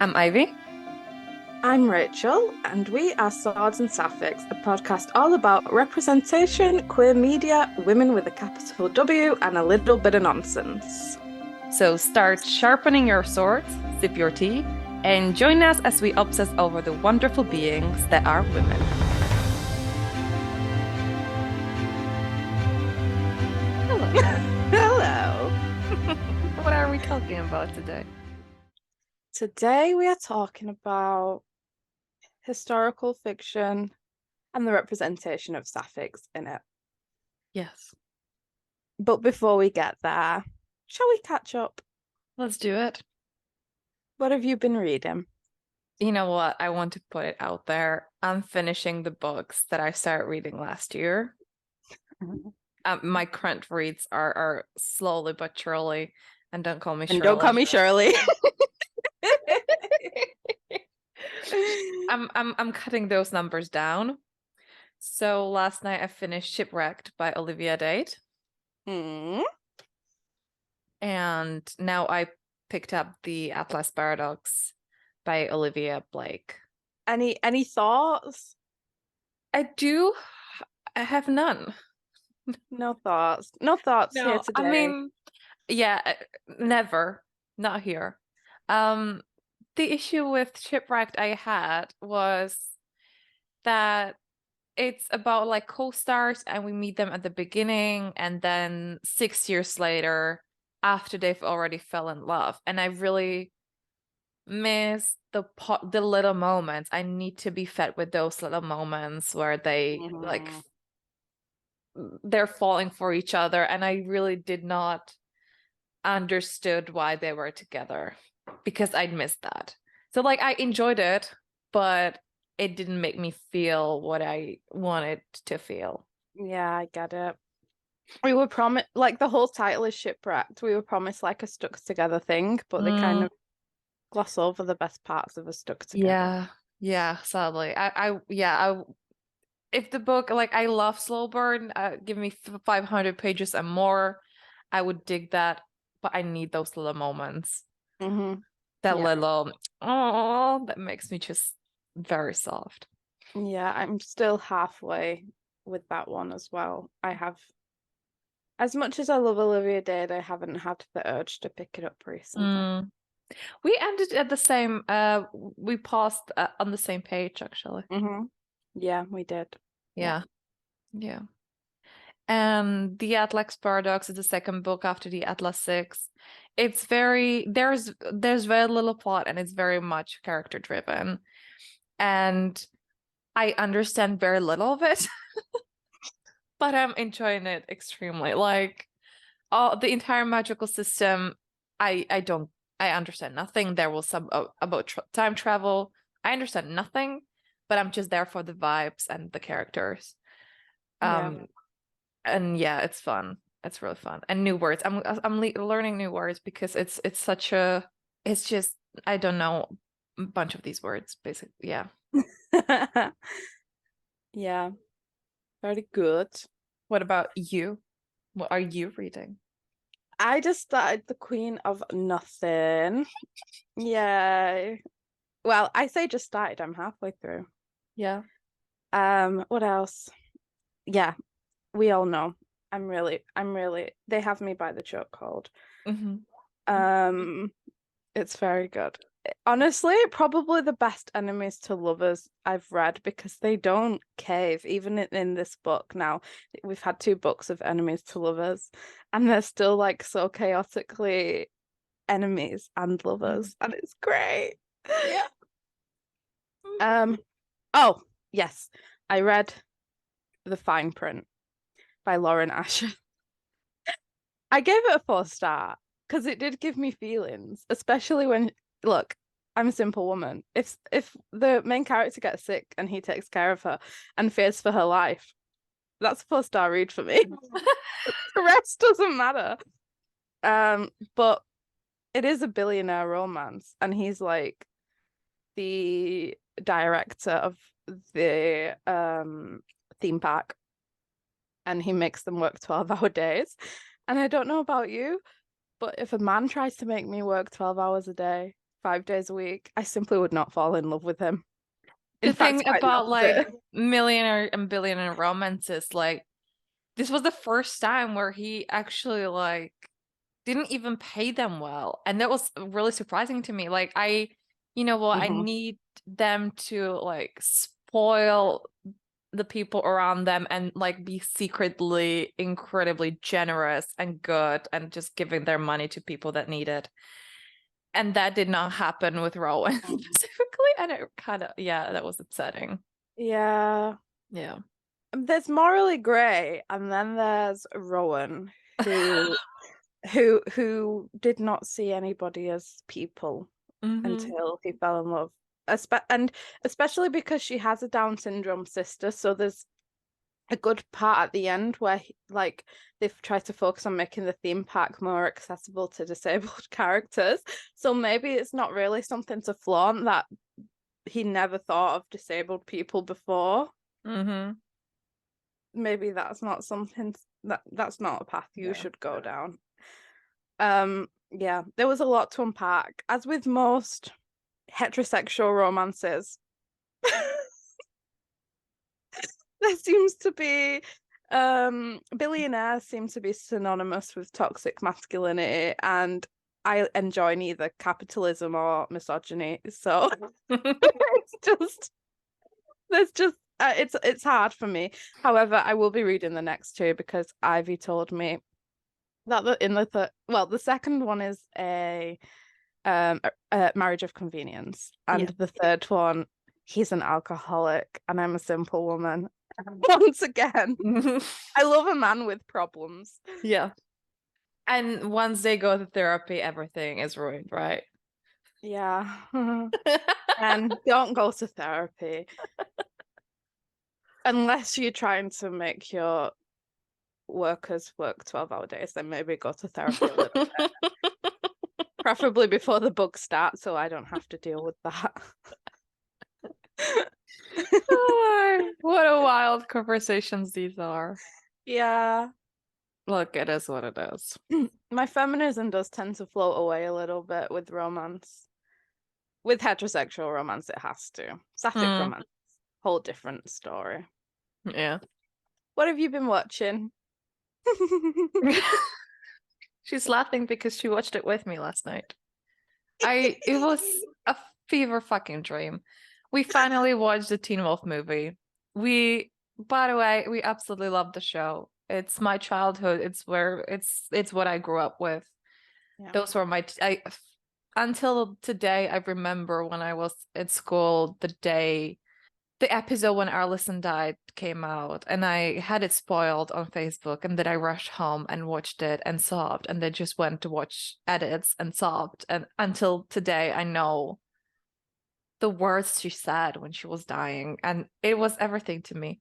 I'm Ivy. I'm Rachel, and we are Swords and Sapphics, a podcast all about representation, queer media, women with a capital W, and a little bit of nonsense. So start sharpening your swords, sip your tea, and join us as we obsess over the wonderful beings that are women. Hello. Hello. What are we talking about today? Today we are talking about historical fiction and the representation of Sapphics in it. Yes. But before we get there, shall we catch up? Let's do it. What have you been reading? You know what? I want to put it out there. I'm finishing the books that I started reading last year. My current reads are slowly but surely, and don't call me And don't call me Shirley. I'm cutting those numbers down. So last night I finished Shipwrecked by Olivia Dade. Mm. And now I picked up The Atlas Paradox by Olivia Blake. Any thoughts? I have none. No thoughts. No thoughts here No, I today. mean, yeah, never. Not here. The issue with Shipwrecked I had was that it's about like co-stars and we meet them at the beginning and then 6 years later after they've already fell in love. And I really miss the little moments. I need to be fed with those little moments where they're falling for each other, and I really did not understood why they were together because I'd missed that. So like I enjoyed it, but it didn't make me feel what I wanted to feel. Yeah, I get it. We were promised, like, the whole title is Shipwrecked. We were promised like a stuck together thing, but they kind of gloss over the best parts of a stuck together. Yeah, sadly. If the book, like, I love slow burn, give me 500 pages and more, I would dig that, but I need those little moments. Mm-hmm. That Yeah. little, oh, that makes me just very soft. Yeah, I'm still halfway with that one as well. I have, as much as I love Olivia Dade, I haven't had the urge to pick it up recently. We ended at the same, we paused on the same page, actually. Mm-hmm. Yeah, we did. Yeah. And The Atlas Paradox is the second book after the Atlas Six. It's there's very little plot and it's very much character driven. And I understand very little of it, but I'm enjoying it extremely. Like all the entire magical system, I understand nothing. There was some about time travel. I understand nothing, but I'm just there for the vibes and the characters. Yeah. And yeah, it's fun. It's really fun and new words. I'm learning new words because it's just I don't know a bunch of these words basically. Yeah. Yeah, very good. What about you? What are you reading? I just started The Queen of Nothing. Yeah. Well, I say just started, I'm halfway through. Yeah. What else? Yeah, we all know. They have me by the chokehold. Mm-hmm. It's very good. Honestly, probably the best enemies to lovers I've read because they don't cave, even in this book now. We've had two books of enemies to lovers, and they're still like so chaotically enemies and lovers, and it's great. Yeah. Oh, yes. I read The Fine Print by Lauren Asher. I gave it a 4 star because it did give me feelings, especially when, look, I'm a simple woman. If the main character gets sick and he takes care of her and fears for her life, that's a 4 star read for me. The rest doesn't matter. But it is a billionaire romance, and he's like the director of the theme park, and he makes them work 12-hour days. And I don't know about you, but if a man tries to make me work 12 hours a day 5 days a week, I simply would not fall in love with him. In The fact, thing quite the about like opposite. millionaire and billionaire romances, like this was the first time where he actually like didn't even pay them well. And that was really surprising to me. Like you know what, I Mhm. need them to like spoil the people around them and like be secretly incredibly generous and good and just giving their money to people that need it. And that did not happen with Rowan specifically. And it kind of, yeah, that was upsetting. Yeah. Yeah. There's morally grey, and then there's Rowan, who who did not see anybody as people Mm-hmm. until he fell in love. And especially because she has a Down syndrome sister, so there's a good part at the end where like they've tried to focus on making the theme park more accessible to disabled characters. So maybe it's not really something to flaunt that he never thought of disabled people before. Mm-hmm. Maybe that's not something that's not a path you Yeah. should go down. Yeah, there was a lot to unpack. As with most heterosexual romances, there seems to be billionaires seem to be synonymous with toxic masculinity, and I enjoy neither capitalism or misogyny. So it's just there's just it's hard for me. However, I will be reading the next two because Ivy told me that in the second one is a marriage of convenience, and Yeah. the third one, he's an alcoholic and I'm a simple woman. Once again, I love a man with problems. Yeah. And once they go to therapy, everything is ruined, right? Yeah. And don't go to therapy unless you're trying to make your workers work 12-hour days, then maybe go to therapy a little bit. Preferably before the book starts so I don't have to deal with that. Oh, what a wild conversations these are. Yeah. Look, it is what it is. My feminism does tend to float away a little bit with romance. With heterosexual romance, it has to. Sapphic romance, whole different story. Yeah. What have you been watching? She's laughing because she watched it with me last night. It was a fever fucking dream. We finally watched the Teen Wolf movie. By the way, we absolutely love the show. It's my childhood. It's what I grew up with. Yeah. Those were until today, I remember when I was at school, the episode when Arlison died came out, and I had it spoiled on Facebook, and then I rushed home and watched it and sobbed, and then just went to watch edits and sobbed. And until today, I know the words she said when she was dying, and it was everything to me.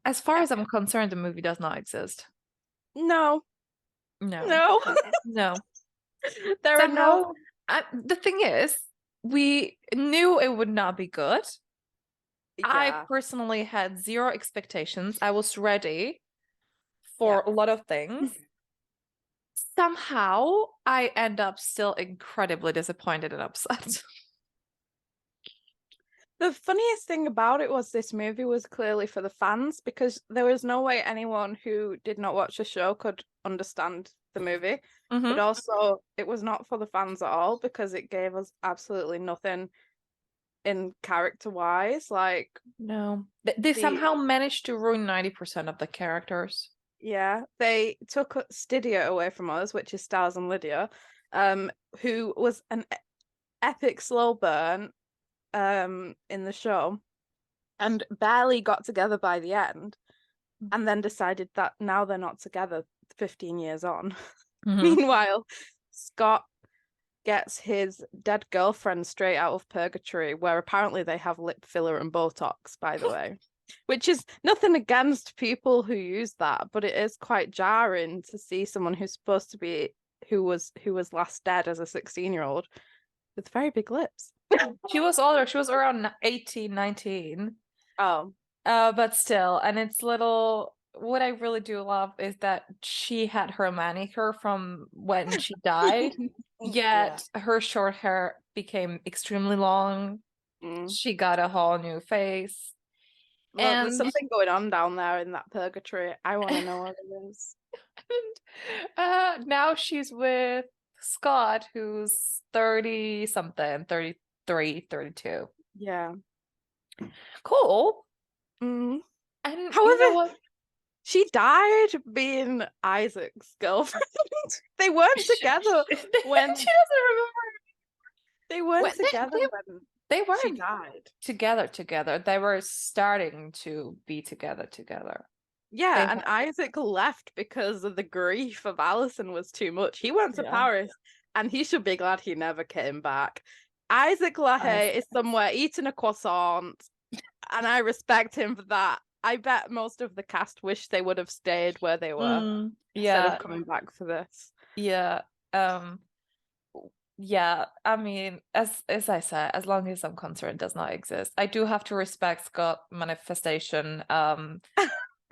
As far as I'm concerned, the movie does not exist. No, No, no. no. There are Somehow, no. the thing is, we knew it would not be good. I Yeah, personally had zero expectations. I was ready for yeah. a lot of things. Somehow, I end up still incredibly disappointed and upset. The funniest thing about it was this movie was clearly for the fans because there was no way anyone who did not watch the show could understand the movie. But Mm-hmm. also, it was not for the fans at all because it gave us absolutely nothing in character-wise. Like, No. They the somehow managed to ruin 90% of the characters. yeah, they took Stydia away from us, which is Stars and Lydia, who was an epic slow burn in the show and barely got together by the end, and then decided that now they're not together 15 years on. Mm-hmm. Meanwhile, Scott gets his dead girlfriend straight out of purgatory, where apparently they have lip filler and Botox, by the way. Which is nothing against people who use that, but it is quite jarring to see someone who's supposed to be who was last dead as a 16-year-old with very big lips. She was older. She was around 18, 19. Oh. But still, and it's little. What I really do love is that she had her manicure from when she died. Yet her short hair became extremely long. She got a whole new face. Well, there's And something going on down there in that purgatory. I want to know what it is. now she's with Scott, who's 30 something, 33, 32. Yeah. Cool. Mm. And you know However, what? she died being Isaac's girlfriend. They weren't together when She doesn't remember. they weren't When together when they she weren't died. together. They were starting to be together. Yeah, They and Isaac left because of the grief of Alison was too much. He went to Yeah. Paris, and he should be glad he never came back. Isaac Lahaye is somewhere eating a croissant, and I respect him for that. I bet most of the cast wish they would have stayed where they were instead of coming back for this. Yeah. Yeah, I mean, as I said, as long as some concern does not exist, I do have to respect Scott manifestation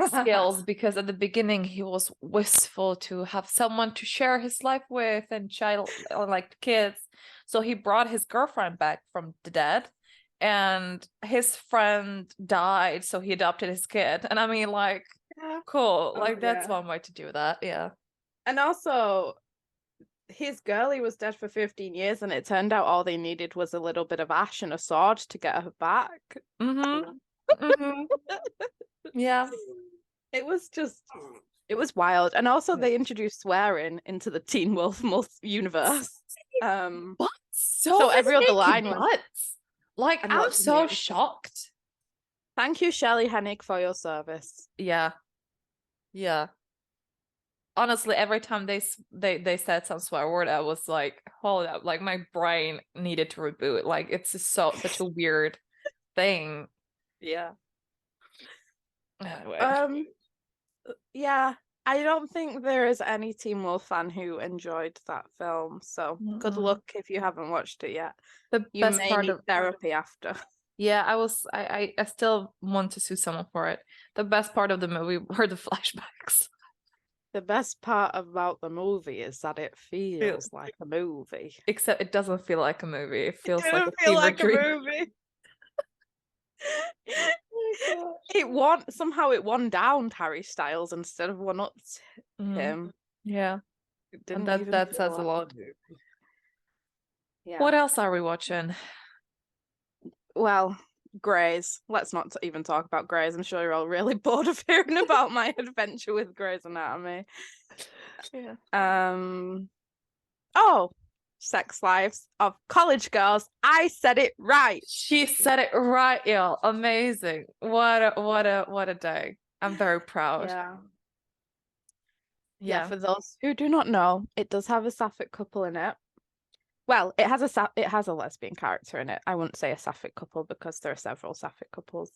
skills, because at the beginning he was wistful to have someone to share his life with and child like kids. So he brought his girlfriend back from the dead, and his friend died, so he adopted his kid. And I mean, like, cool. Like, that's one way to do that. Yeah. And also, his girlie was dead for 15 years, and it turned out all they needed was a little bit of ash and a sword to get her back. Yeah. It was wild. And also they introduced swearing into the Teen Wolf universe. What? So every other line was like, I'm so shocked. Thank you, Shelley Hennig, for your service. Yeah. Honestly, every time they said some swear word, I was like, hold up, like my brain needed to reboot. Like, it's just such a weird thing. Yeah. Anyway. Yeah, I don't think there is any Teen Wolf fan who enjoyed that film. So good luck if you haven't watched it yet. You may need therapy after. Yeah, I still want to sue someone for it. The best part of the movie were the flashbacks. The best part about the movie is that it feels like a movie. Except it doesn't feel like a movie. It feels like a fever dream. Movie. Oh somehow it won down Harry Styles instead of one up him. Yeah. And that says a lot. Yeah. What else are we watching? Well, Grey's. Let's not even talk about Grey's. I'm sure you're all really bored of hearing about my adventure with Grey's Anatomy. Yeah. Oh, Sex Lives of College Girls. I said it right. She said it right, y'all. Amazing. What a day. I'm very proud. Yeah, for those who do not know, it does have a Sapphic couple in it. Well, it has a lesbian character in it. I wouldn't say a Sapphic couple because there are several Sapphic couples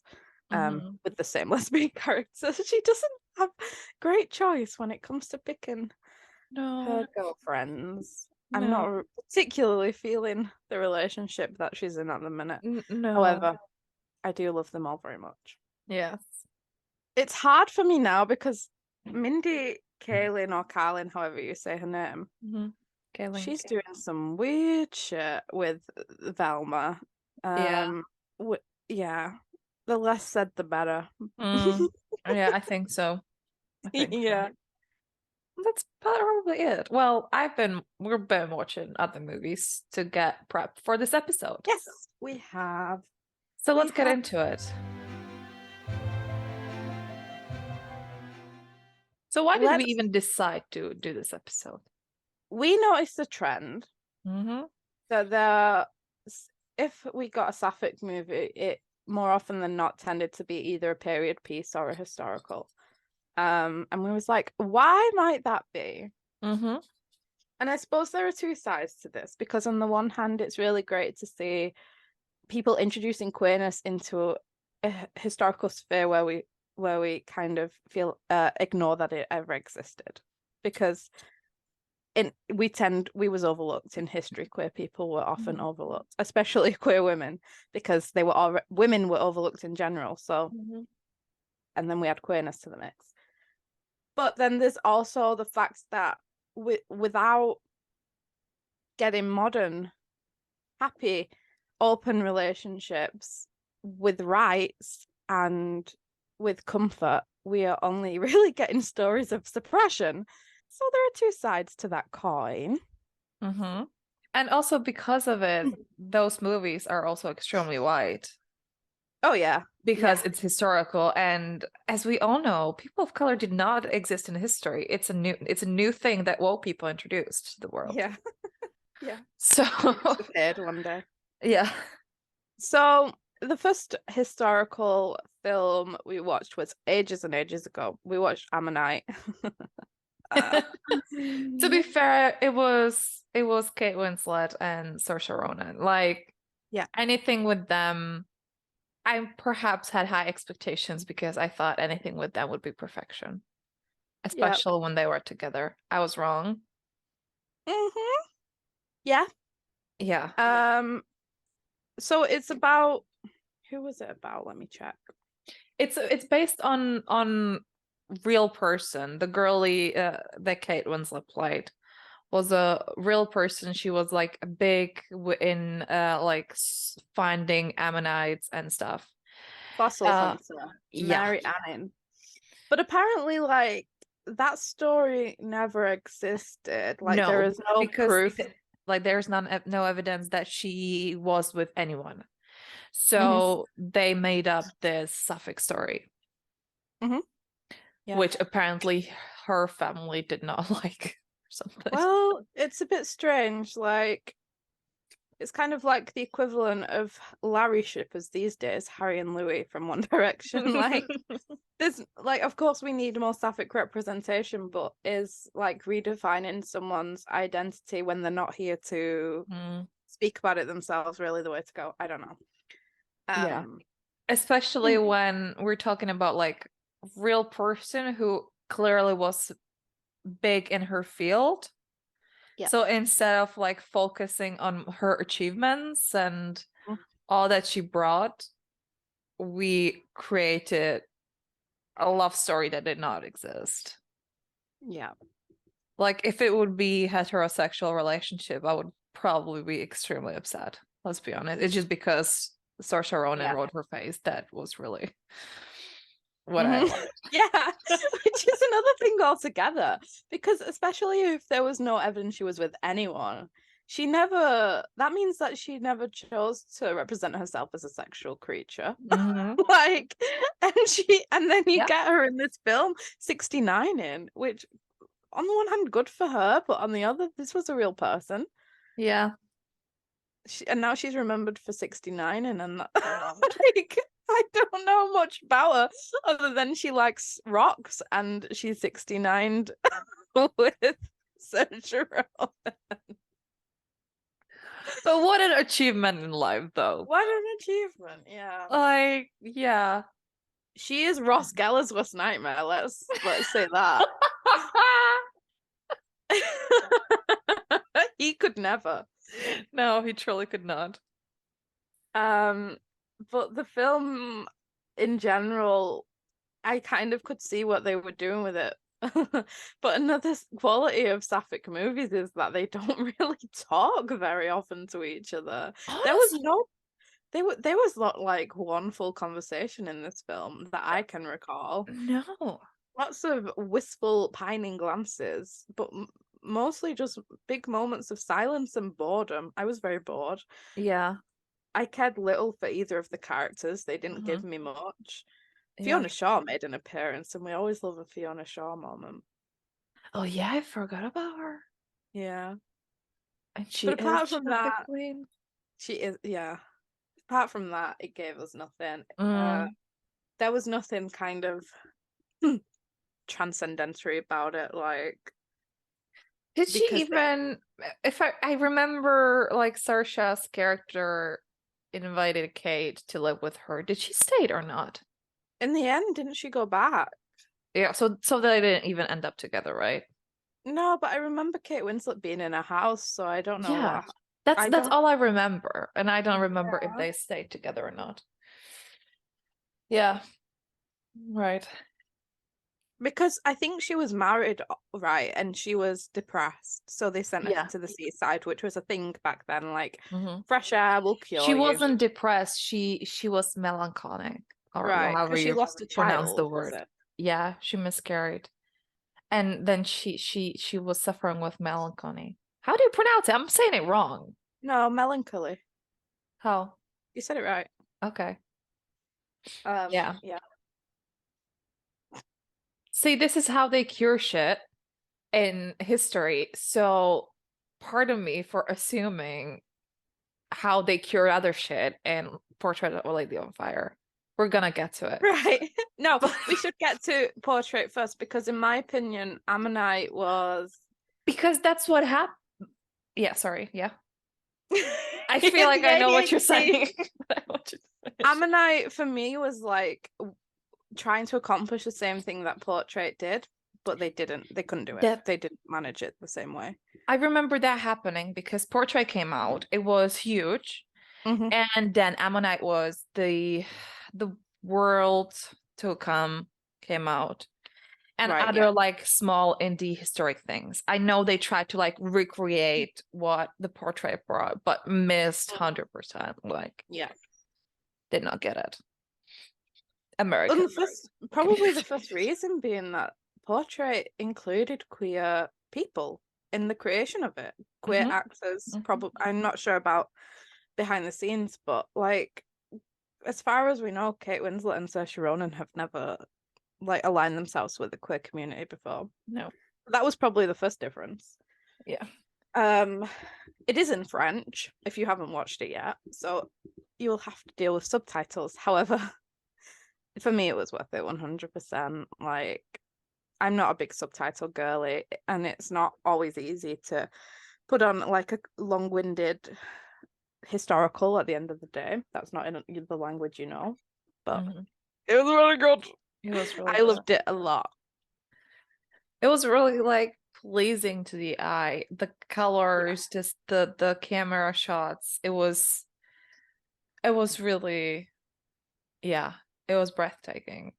with the same lesbian character. She doesn't have great choice when it comes to picking her girlfriends. No. I'm not particularly feeling the relationship that she's in at the minute. No. However, I do love them all very much. Yes. It's hard for me now because Mindy Kaling, or Carlin, however you say her name, she's doing some weird shit with Velma. Yeah, the less said, the better. Yeah, I think so. Yeah. That's probably it. Well, we've been watching other movies to get prepped for this episode. Yes, we have. So let's get into it. So why did we even decide to do this episode? We noticed a trend that if we got a Sapphic movie, it more often than not tended to be either a period piece or a historical. And we was like, why might that be? And I suppose there are two sides to this, because on the one hand, it's really great to see people introducing queerness into a historical sphere where we kind of feel ignore that it ever existed, because we was overlooked in history. Queer people were often overlooked, especially queer women, because women were overlooked in general. So, and then we add queerness to the mix. But then there's also the fact that without getting modern, happy, open relationships with rights and with comfort, we are only really getting stories of suppression. So there are two sides to that coin. Mm-hmm. And also because of it, those movies are also extremely white Oh yeah. because Yeah. it's historical. And as we all know, people of color did not exist in history. It's a new thing that woke people introduced to the world. Yeah. Yeah. So Disappeared one day. yeah. So the first historical film we watched was ages and ages ago. We watched Ammonite. To be fair, it was Kate Winslet and Saoirse Ronan. Like Yeah. anything with them, I perhaps had high expectations because I thought anything with them would be perfection, Yeah. especially when they were together. I was wrong. Mm-hmm. Yeah. Yeah. So it's about, who was it about? Let me check. It's based on real person. The girlie that Kate Winslet played was a real person. She was like big in like finding ammonites and stuff. Fossil hunter, Yeah. Mary Anning. But apparently, like, that story never existed. Like, there No, is no because proof. like there's no evidence that she was with anyone. Mhm. So they made up this Sapphic story, Mhm. Yeah. which apparently her family did not like or something. Well, it's a bit strange. Like, it's kind of like the equivalent of Larry shippers these days, Harry and Louis from One Direction. Like, there's like, of course, we need more Sapphic representation, but is like redefining someone's identity when they're not here to Mm, speak about it themselves really the way to go? I don't know. yeah. Um, Especially when we're talking about like real person who clearly was big in her field. yeah. So instead of like focusing on her achievements and all that she brought, we created a love story that did not exist. Yeah. Like if it would be heterosexual relationship, I would probably be extremely upset. Let's be honest. It's just because Saoirse Ronan Yeah. wrote her face that was really what I Mhm. wanted. Yeah, which is another thing altogether. Because especially if there was no evidence she was with anyone, she never, that means that she never chose to represent herself as a sexual creature. Mhm. Like, and then you Yeah. get her in this film, 69 in, which on the one hand, good for her, but on the other, this was a real person. Yeah. And now she's remembered for 69 and like I don't know much about her other than she likes rocks and she's 69 with Saoirse Ronan. But what an achievement in life though. What an achievement, yeah. Like, yeah. She is Ross Geller's worst nightmare, let's say that. He could never. No, he truly could not. But the film in general, I kind of could see what they were doing with it. But another quality of Sapphic movies is that they don't really talk very often to each other. There was Honestly, no there was not like one full conversation in this film that I can recall. no. Lots of wistful pining glances, but mostly just big moments of silence and boredom. I was very bored. Yeah. I cared little for either of the characters. They didn't give Mhm. me much. Yeah. Fiona Shaw made an appearance, and we always love a Fiona Shaw moment. Oh yeah, I forgot about her. Yeah. And she But is apart from the that, queen. she is, yeah. Apart from that, it gave us nothing. Mm. There was nothing kind of transcendentary about it, like, Did she because they, even if I remember like Saoirse's character invited Kate to live with her. Did she stay or not? in the end, didn't she go back? Yeah, so they didn't even end up together, right? No, but I remember Kate Winslet being in a house, so I don't know Yeah. what. That's I that's don't. all I remember, and I don't remember if Yeah. they stayed together or not. Yeah. Right. Because I think she was married, right, and she was depressed, so they sent her to the seaside, which was a thing back then. Like, fresh air will cure She you. wasn't depressed. She was melancholic, or Right, however because she you lost a pronounce the child, was word. it? Yeah, she miscarried, and then she was suffering with melancholy. How do you pronounce it? I'm saying it wrong. No, melancholy. How? You said it right. Okay. Yeah. See, this is how they cure shit in history. So part of me for assuming how they cure other shit and Portrait of a Lady on Fire. We're gonna get to it. Right. No, we should get to Portrait first, because in my opinion, Ammonite was Because that's what happened. Yeah, sorry. Yeah. I feel like I know what you're saying. Ammonite for me was like trying to accomplish the same thing that Portrait did, but they didn't. They couldn't do it. They didn't manage it the same way. I remember that happening because Portrait came out. It was huge. And then Ammonite was the world to come came out. And other like small indie historic things. I know they tried to like recreate what the Portrait brought, but missed 100%. Like, did not get it. American. Probably the first reason being that Portrait included queer people in the creation of it. Queer actors, probably. I'm not sure about behind the scenes, but like, as far as we know, Kate Winslet and Saoirse Ronan have never like aligned themselves with the queer community before. No. That was probably the first difference. Yeah. It is in French if you haven't watched it yet, so you'll have to deal with subtitles. However, for me it was worth it 100%. Like, I'm not a big subtitle girly, and it's not always easy to put on like a long-winded historical at the end of the day. That's not in the language you know, but it was really good. It was really I loved it a lot. It was really like pleasing to the eye. The colors, just the camera shots. It was really, yeah, it was breathtaking.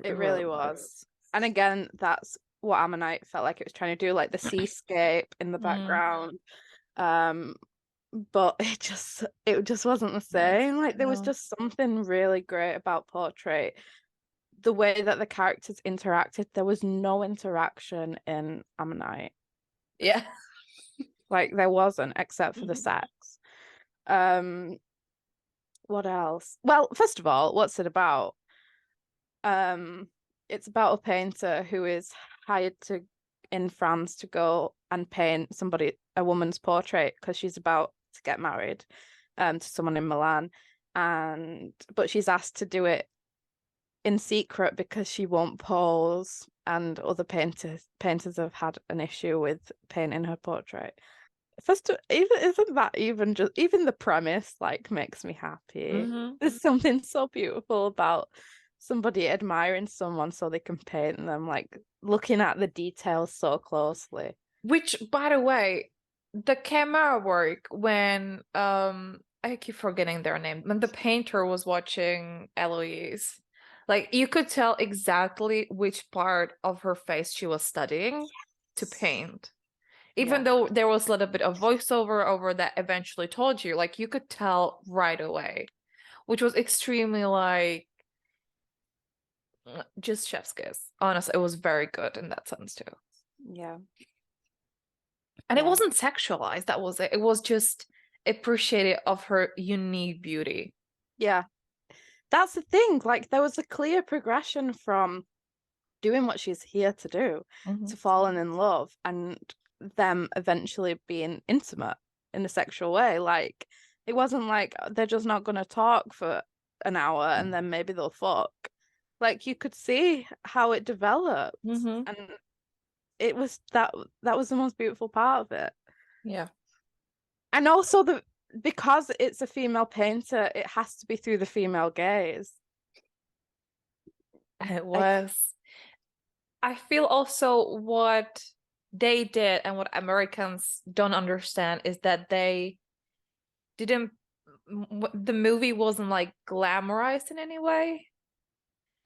It really was. And again, that's what Ammonite felt like it was trying to do, like the seascape in the background. But it just wasn't the same. Like, there was just something really great about Portrait. The way that the characters interacted, there was no interaction in Ammonite. Yeah. Like, there wasn't, except for the sex. What else? Well, first of all, what's it about? It's about a painter who is hired in France to go and paint a woman's portrait because she's about to get married to someone in Milan, but she's asked to do it in secret because she won't pose, and other painters have had an issue with painting her portrait. Isn't that even the premise like makes me happy? There's something so beautiful about somebody admiring someone so they can paint them, like looking at the details so closely. Which, by the way, the camera work when I keep forgetting their name, when the painter was watching Eloise, like you could tell exactly which part of her face she was studying to paint. Even though there was a little bit of voiceover over that eventually told you, like you could tell right away, which was extremely like just chef's kiss. Honestly, it was very good in that sense too. Yeah. And it wasn't sexualized, that was it. It was just appreciated of her unique beauty. Yeah. That's the thing. Like, there was a clear progression from doing what she's here to do to falling in love and them eventually being intimate in a sexual way. Like, it wasn't like they're just not going to talk for an hour and then maybe they'll fuck. Like, you could see how it developed, and it was that was the most beautiful part of it. Yeah. And also because it's a female painter, it has to be through the female gaze. It was. I feel also what they did and what Americans don't understand is that the movie wasn't like glamorized in any way.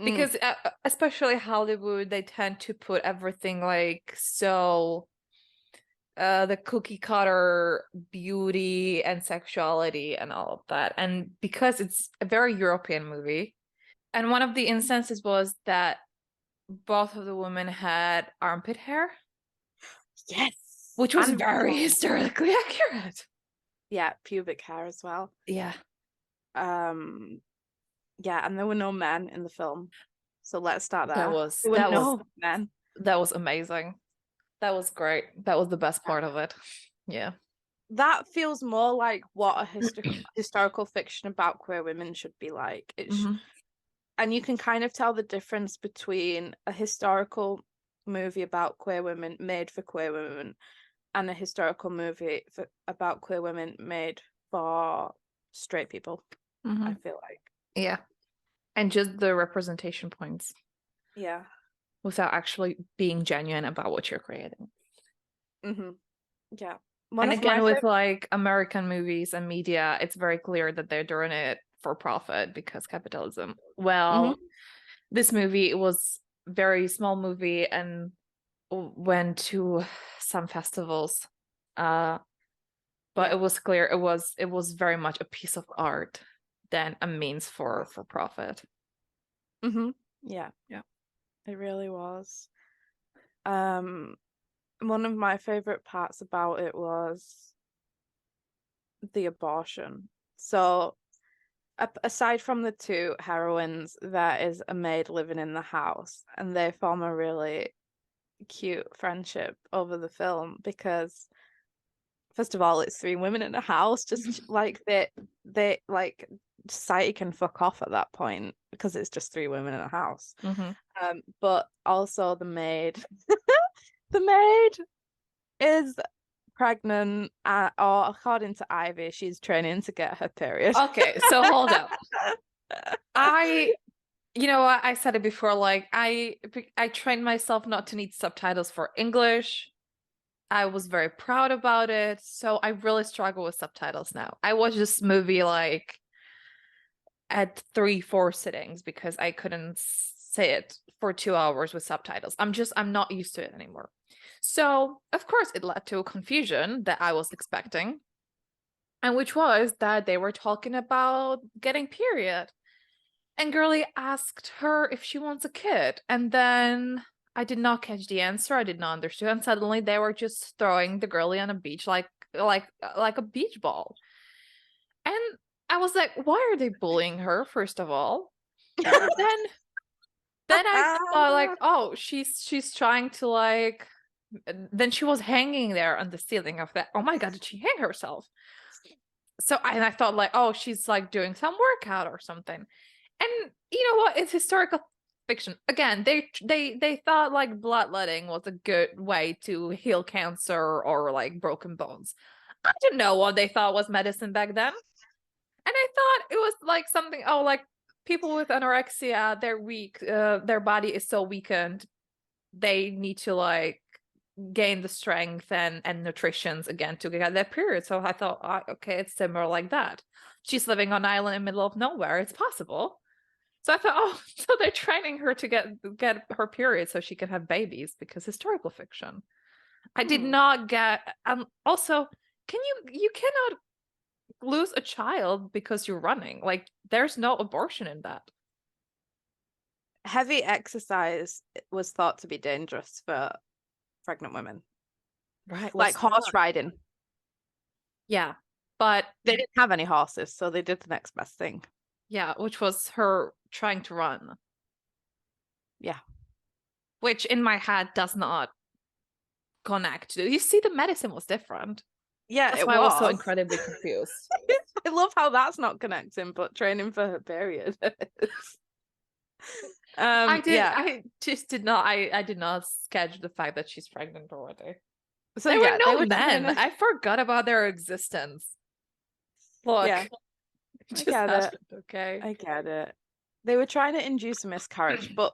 Because especially Hollywood, they tend to put everything like so the cookie cutter beauty and sexuality and all of that. And because it's a very European movie, and one of the instances was that both of the women had armpit hair, Yes. which was And very historically accurate. yeah, pubic hair as well. Yeah. Yeah, and there were no men in the film. So let's start there. There was There were no men. That was amazing. That was great. That was the best part of it. Yeah. That feels more like what a historical fiction about queer women should be like. And you can kind of tell the difference between a historical movie about queer women made for queer women and a historical movie about queer women made for straight people. I feel like. Yeah. And just the representation points. Yeah. Without actually being genuine about what you're creating. Yeah. And again, with like American movies and media, it's very clear that they're doing it for profit because capitalism. Well, this movie, it was a very small movie and went to some festivals. But it was clear it was very much a piece of art than a means for profit. Yeah. It really was. One of my favorite parts about it was the abortion. So aside from the two heroines, there is a maid living in the house, and they form a really cute friendship over the film because first of all, it's three women in a house, just like they like society can fuck off at that point because it's just three women in a house. But also the maid the maid is pregnant, or according to Ivy, she's training to get her period. Okay, so hold up. You know what? I said it before, like I trained myself not to need subtitles for English. I was very proud about it. So I really struggle with subtitles now. I watched this movie like at 3-4 sittings because I couldn't say it for 2 hours with subtitles. I'm not used to it anymore. So of course it led to a confusion that I was expecting. And which was that they were talking about getting period. And Girly asked her if she wants a kid. And then I did not catch the answer. I did not understand. And suddenly they were just throwing the girly on a beach like a beach ball. And I was like, why are they bullying her, first of all? And then I thought like, oh, she's trying to like, then she was hanging there on the ceiling of that. Oh my God, did she hang herself? So I thought like, oh, she's like doing some workout or something. And you know what? It's historical fiction. Again, they thought like bloodletting was a good way to heal cancer or like broken bones. I didn't know what they thought was medicine back then. And I thought it was like something, oh, like people with anorexia, they're weak, their body is so weakened, they need to like gain the strength and nutritions again to get their period. So I thought, okay, it's similar like that. She's living on an island in the middle of nowhere. It's possible. So I thought, oh, so they're training her to get her period so she can have babies because historical fiction. I did not get. Also, you cannot lose a child because you're running. Like, there's no abortion in that. Heavy exercise was thought to be dangerous for pregnant women, right? Like horse riding. Yeah, but they didn't have any horses, so they did the next best thing. Yeah, which was her trying to run. Yeah. Which in my head does not connect. You see, the medicine was different. Yeah, that's why I was so incredibly confused. I love how that's not connecting, but training for her period. I just did not. I did not sketch the fact that she's pregnant already. So there were no men. I forgot about their existence. Look, yeah. just happened, okay. I get it. They were trying to induce a miscarriage, but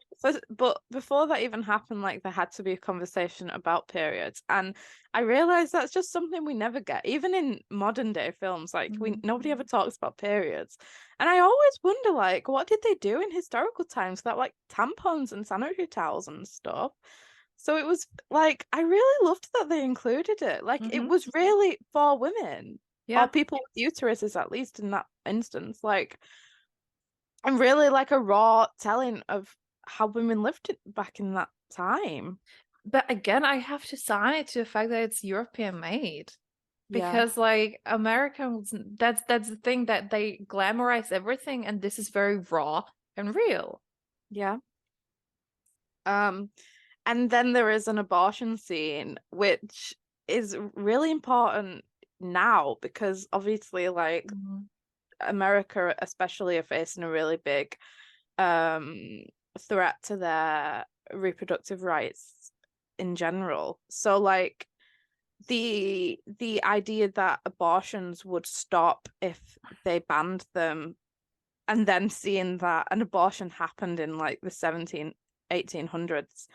before that even happened, like there had to be a conversation about periods. And I realized that's just something we never get, even in modern day films. Like nobody ever talks about periods. And I always wonder, like, what did they do in historical times that like tampons and sanitary towels and stuff? So it was like I really loved that they included it. Like it was really for women or Yeah. people with uteruses, at least in that instance. Like and really like a raw telling of how women lived back in that time. But again, I have to sign it to the fact that it's European made. Yeah. Because like Americans, that's the thing, that they glamorize everything, and this is very raw and real. Yeah. And then there is an abortion scene, which is really important now because obviously like America especially are facing a really big threat to their reproductive rights in general. So like the idea that abortions would stop if they banned them, and then seeing that an abortion happened in like the 1800s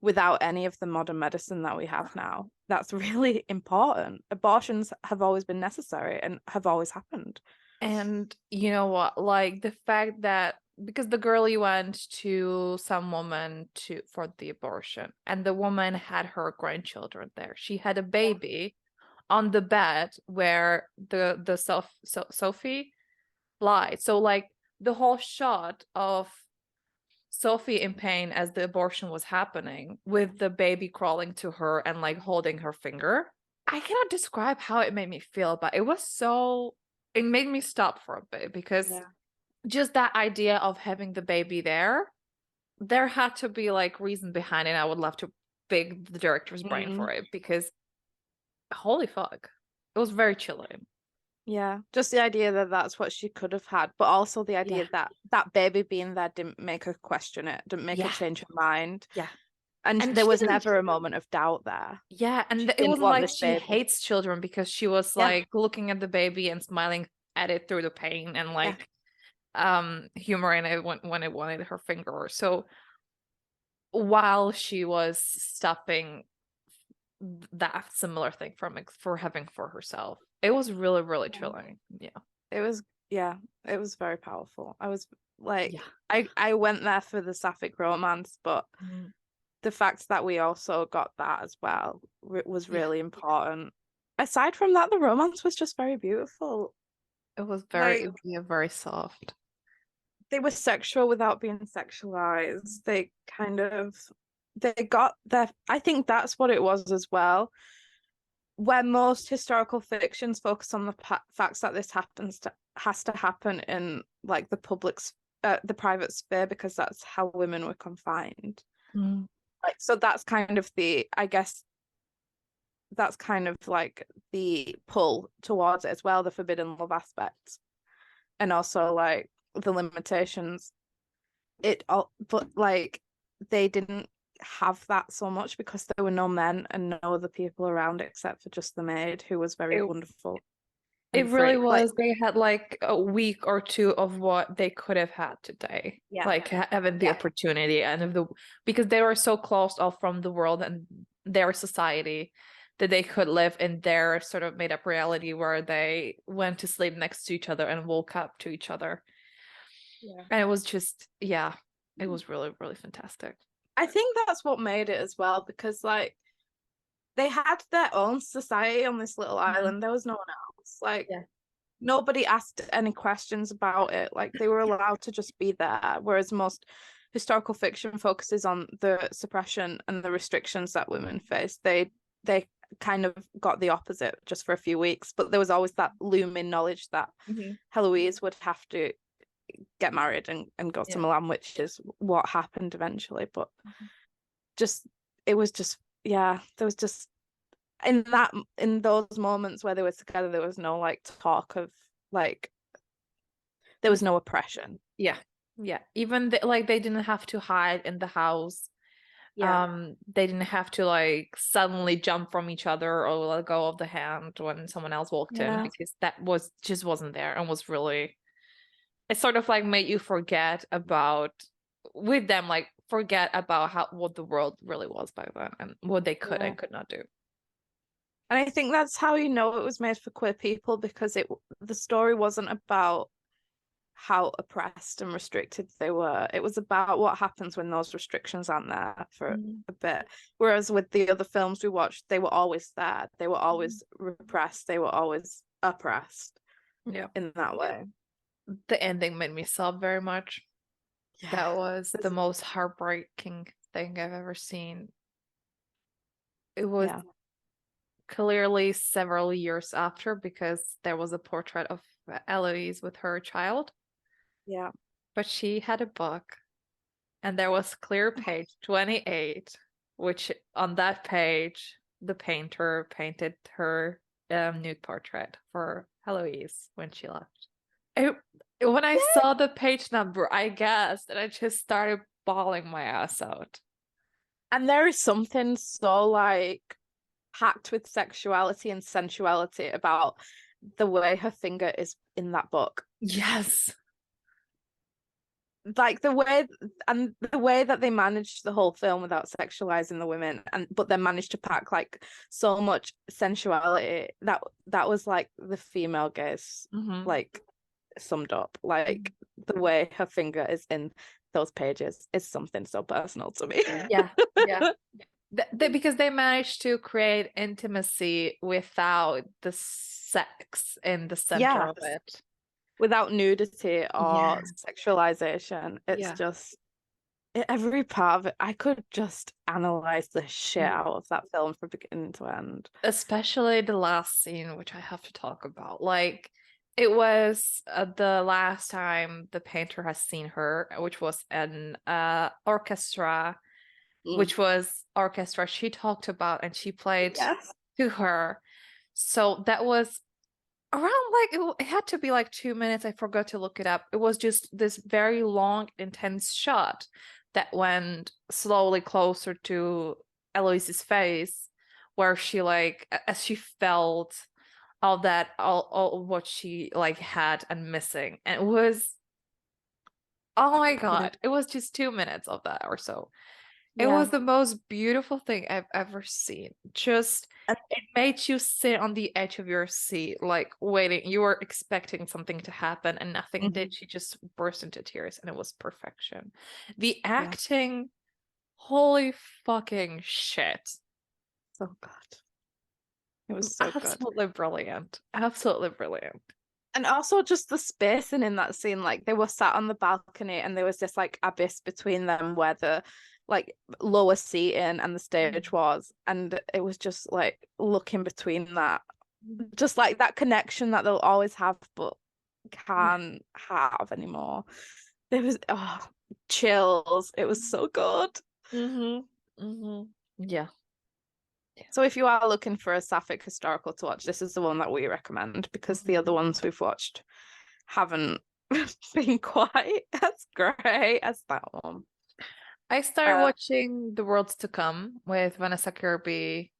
without any of the modern medicine that we have now, that's really important. Abortions have always been necessary and have always happened. And you know what? Like the fact that because the girlie went to some woman for the abortion, and the woman had her grandchildren there. She had a baby on the bed where the Sophie lied. So like the whole shot of Sophie in pain as the abortion was happening, with the baby crawling to her and like holding her finger. I cannot describe how it made me feel, but it made me stop for a bit, because just that idea of having the baby there had to be like reason behind it. I would love to pick the director's brain for it, because holy fuck, it was very chilling. Yeah, just the idea that that's what she could have had, but also the idea that that baby being there didn't make her question it, didn't make her change her mind. Yeah. And And there she was didn't. never a moment of doubt there. Yeah, and She it didn't wasn't want like this she baby. hates children, because she was like looking at the baby and smiling at it through the pain, and like humoring it when it wanted her finger. So while she was stopping that similar thing for having for herself, it was really, really chilling. Yeah. It was, it was very powerful. I was like, I went there for the Sapphic romance, but the fact that we also got that as well was really important. Aside from that, the romance was just very beautiful. It was Like, very soft. they were sexual without being sexualized. They got their, I think that's what it was as well. Where most historical fictions focus on the facts that this has to happen in like the private sphere, because that's how women were confined. Like, so that's kind of I guess that's kind of like the pull towards it as well, the forbidden love aspect, and also like the limitations. But like they didn't have that so much because there were no men and no other people around except for just the maid, who was very wonderful. It And really free. was. They had like a week or two of what they could have had today. Like having the opportunity, and because they were so closed off from the world and their society, that they could live in their sort of made up reality, where they went to sleep next to each other and woke up to each other. And it was just, it was really, really fantastic. I think that's what made it as well, because like they had their own society on this little island. There was no one else. Like nobody asked any questions about it. Like they were allowed to just be there. Whereas most historical fiction focuses on the suppression and the restrictions that women face. They kind of got the opposite just for a few weeks, but there was always that looming knowledge that Heloise would have to get married and go to Milan, which is what happened eventually. But it was just there was just in those moments where they were together, there was no like talk of like there was no oppression. Even like they didn't have to hide in the house. They didn't have to like suddenly jump from each other or let go of the hand when someone else walked in, because that wasn't there, and was really it sort of like made you forget about with them, like forget about how what the world really was back then and what they could and could not do. And I think that's how you know it was made for queer people, because the story wasn't about how oppressed and restricted they were. It was about what happens when those restrictions aren't there for a bit. Whereas with the other films we watched, they were always there. They were always repressed. They were always oppressed. Yeah. In that way. The ending made me sob very much. Yeah. That was the most heartbreaking thing I've ever seen. It was clearly several years after, because there was a portrait of Eloise with her child. Yeah. But she had a book, and there was clear page 28, which on that page, the painter painted her nude portrait for Eloise when she left. When I saw the page number, I gasped and I just started bawling my ass out. And there is something so like packed with sexuality and sensuality about the way her finger is in that book. Yes. Like the way that they managed the whole film without sexualizing the women, but then managed to pack like so much sensuality, that was like the female gaze, like summed up. Like the way her finger is in those pages is something so personal to me. Yeah. Because they managed to create intimacy without the sex in the center of it. Without nudity or sexualization. It's just every part of it. I could just analyze the shit out of that film from beginning to end. Especially the last scene, which I have to talk about. Like, it was the last time the painter has seen her, which was an orchestra, which was orchestra she talked about and she played to her. So that was around like it had to be like 2 minutes. I forgot to look it up. It was just this very long, intense shot that went slowly closer to Eloise's face, where she like as she felt all that all what she like had and missing. And it was, oh my God, it was just 2 minutes of that or so. It was the most beautiful thing I've ever seen. Just, it made you sit on the edge of your seat, like waiting. You were expecting something to happen and nothing did. She just burst into tears and it was perfection. The acting, holy fucking shit. So good. It was so absolutely good. Brilliant. Absolutely brilliant. And also just the spacing in that scene, like they were sat on the balcony and there was this like abyss between them where the like lower seating and the stage was, and it was just like looking between that, just like that connection that they'll always have but can't have anymore. There was chills. It was so good. Yeah. So if you are looking for a Sapphic historical to watch, this is the one that we recommend, because the other ones we've watched haven't been quite as great as that one. I started watching The Worlds to Come with Vanessa Kirby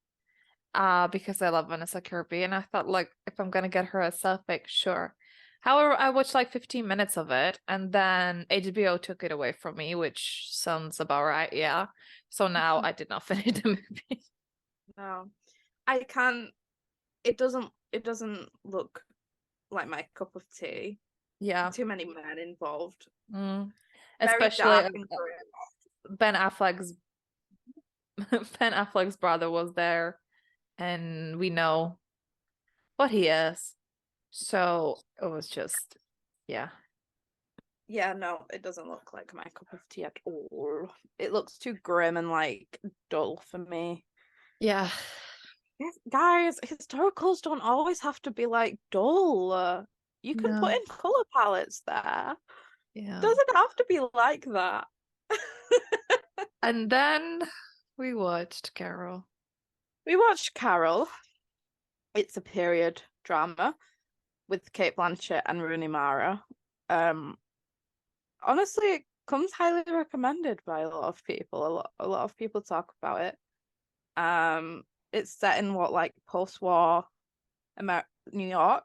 because I love Vanessa Kirby, and I thought, like, if I'm gonna get her a Sapphic, sure. However, I watched like 15 minutes of it, and then HBO took it away from me, which sounds about right, yeah. So now I did not finish the movie. No, I can't. It doesn't look like my cup of tea. Yeah. Too many men involved. Especially Ben Affleck's Ben Affleck's brother was there, and we know what he is. So it was just, yeah. Yeah, no, it doesn't look like my cup of tea at all. It looks too grim and like dull for me. Yeah. Guys, historicals don't always have to be like dull. You can put in color palettes there. Yeah. Doesn't have to be like that. And then we watched Carol. We watched Carol. It's a period drama with Cate Blanchett and Rooney Mara. Honestly, it comes highly recommended by a lot of people. A lot of people talk about it. It's set in what, like post-war New York,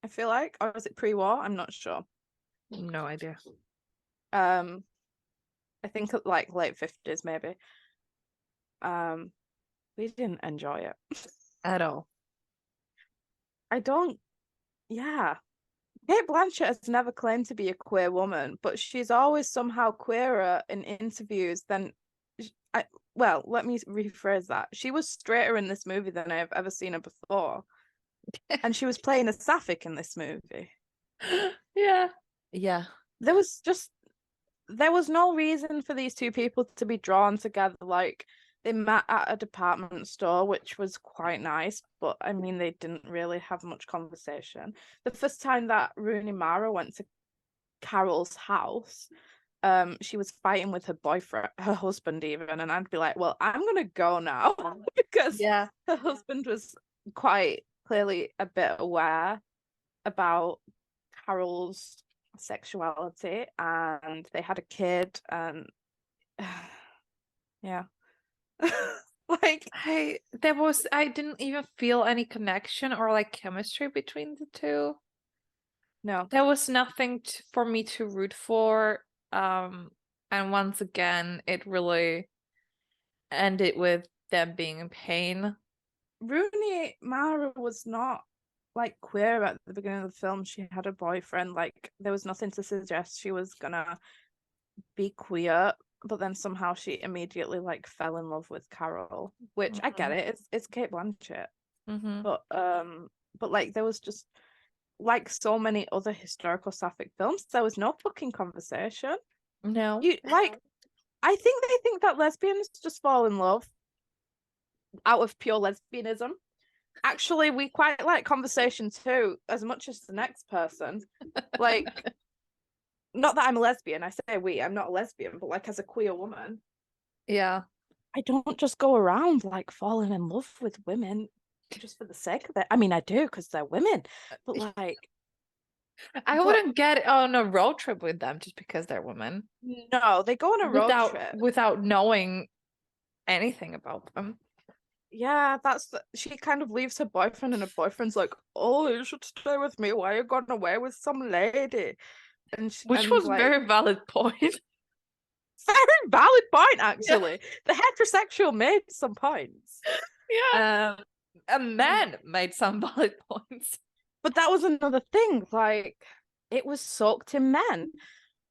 I feel like, or is it pre-war? I'm not sure. No idea. I think like late 50s maybe. We didn't enjoy it At all. I don't. Yeah, Kate Blanchett has never claimed to be a queer woman, but she's always somehow queerer in interviews than well, let me rephrase that. She was straighter in this movie than I've ever seen her before. And she was playing a Sapphic in this movie. Yeah. Yeah. There was no reason for these two people to be drawn together. Like, they met at a department store, which was quite nice, but I mean, they didn't really have much conversation. The first time that Rooney Mara went to Carol's house, she was fighting with her boyfriend, her husband even, and I'd be like, well, I'm gonna go now because Yeah. her husband was quite clearly a bit aware about Carol's sexuality, and they had a kid, and yeah. Like, I didn't even feel any connection or like chemistry between the two. no. There was nothing for me to root for. And once again, it really ended with them being in pain. Rooney Mara was not like queer at the beginning of the film. She had a boyfriend. Like, there was nothing to suggest she was gonna be queer, but then somehow she immediately like fell in love with Carol, which I get it. It's Kate Blanchett. Mm-hmm. But like, there was just, like so many other historical Sapphic films, there was no fucking conversation. No. You like, I think they think that lesbians just fall in love out of pure lesbianism. Actually, we quite like conversation too, as much as the next person. Like, not that I'm a lesbian, I say we, I'm not a lesbian, but like as a queer woman, Yeah. I don't just go around like falling in love with women just for the sake of it. I mean, I do because they're women, but like, I wouldn't get on a road trip with them just because they're women. no, they go on a road trip without knowing anything about them. Yeah, she kind of leaves her boyfriend, and her boyfriend's like, "Oh, you should stay with me. Why are you gone away with some lady?" Which And was like, very valid point. very valid point actually. The heterosexual made some points. Yeah. A man made some valid points. But that was another thing. Like, it was soaked in men.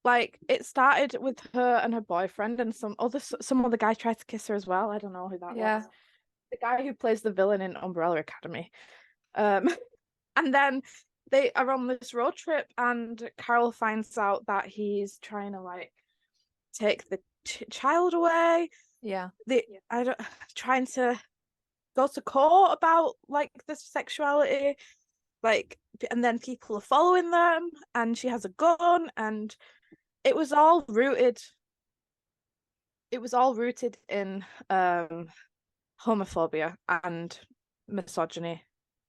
Like, it started with her and her boyfriend, and some other guy tried to kiss her as well. I don't know who that was. The guy who plays the villain in Umbrella Academy. And then they are on this road trip, and Carol finds out that he's trying to like take the child away. Yeah. I don't trying to go to court about like this sexuality, like, and then people are following them, and she has a gun, and it was all rooted. It was all rooted in homophobia and misogyny,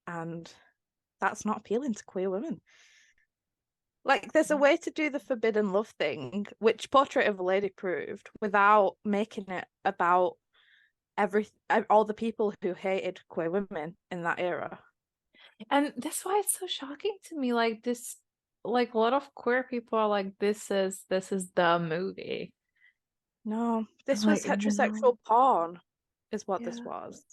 and that's not appealing to queer women. Like, there's a way to do the forbidden love thing, which Portrait of a Lady proved, without making it about all the people who hated queer women in that era. And that's why it's so shocking to me. Like this, like a lot of queer people are like, this is the movie. No, this I'm was like, heterosexual no. porn, is what this Yeah. was.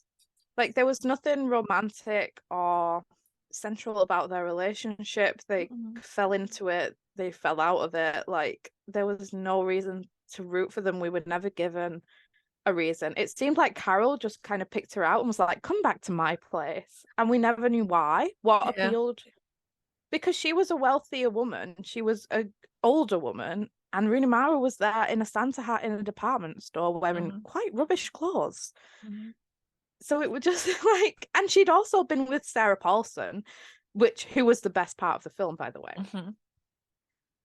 Like, there was nothing romantic or central about their relationship. They fell into it, they fell out of it. Like, there was no reason to root for them. We were never given a reason. It seemed like Carol just kind of picked her out and was like, come back to my place. And we never knew why, what appealed. Because she was a wealthier woman, she was an older woman, and Rooney Mara was there in a Santa hat in a department store wearing quite rubbish clothes. So it was just like, and she'd also been with Sarah Paulson, who was the best part of the film, by the way.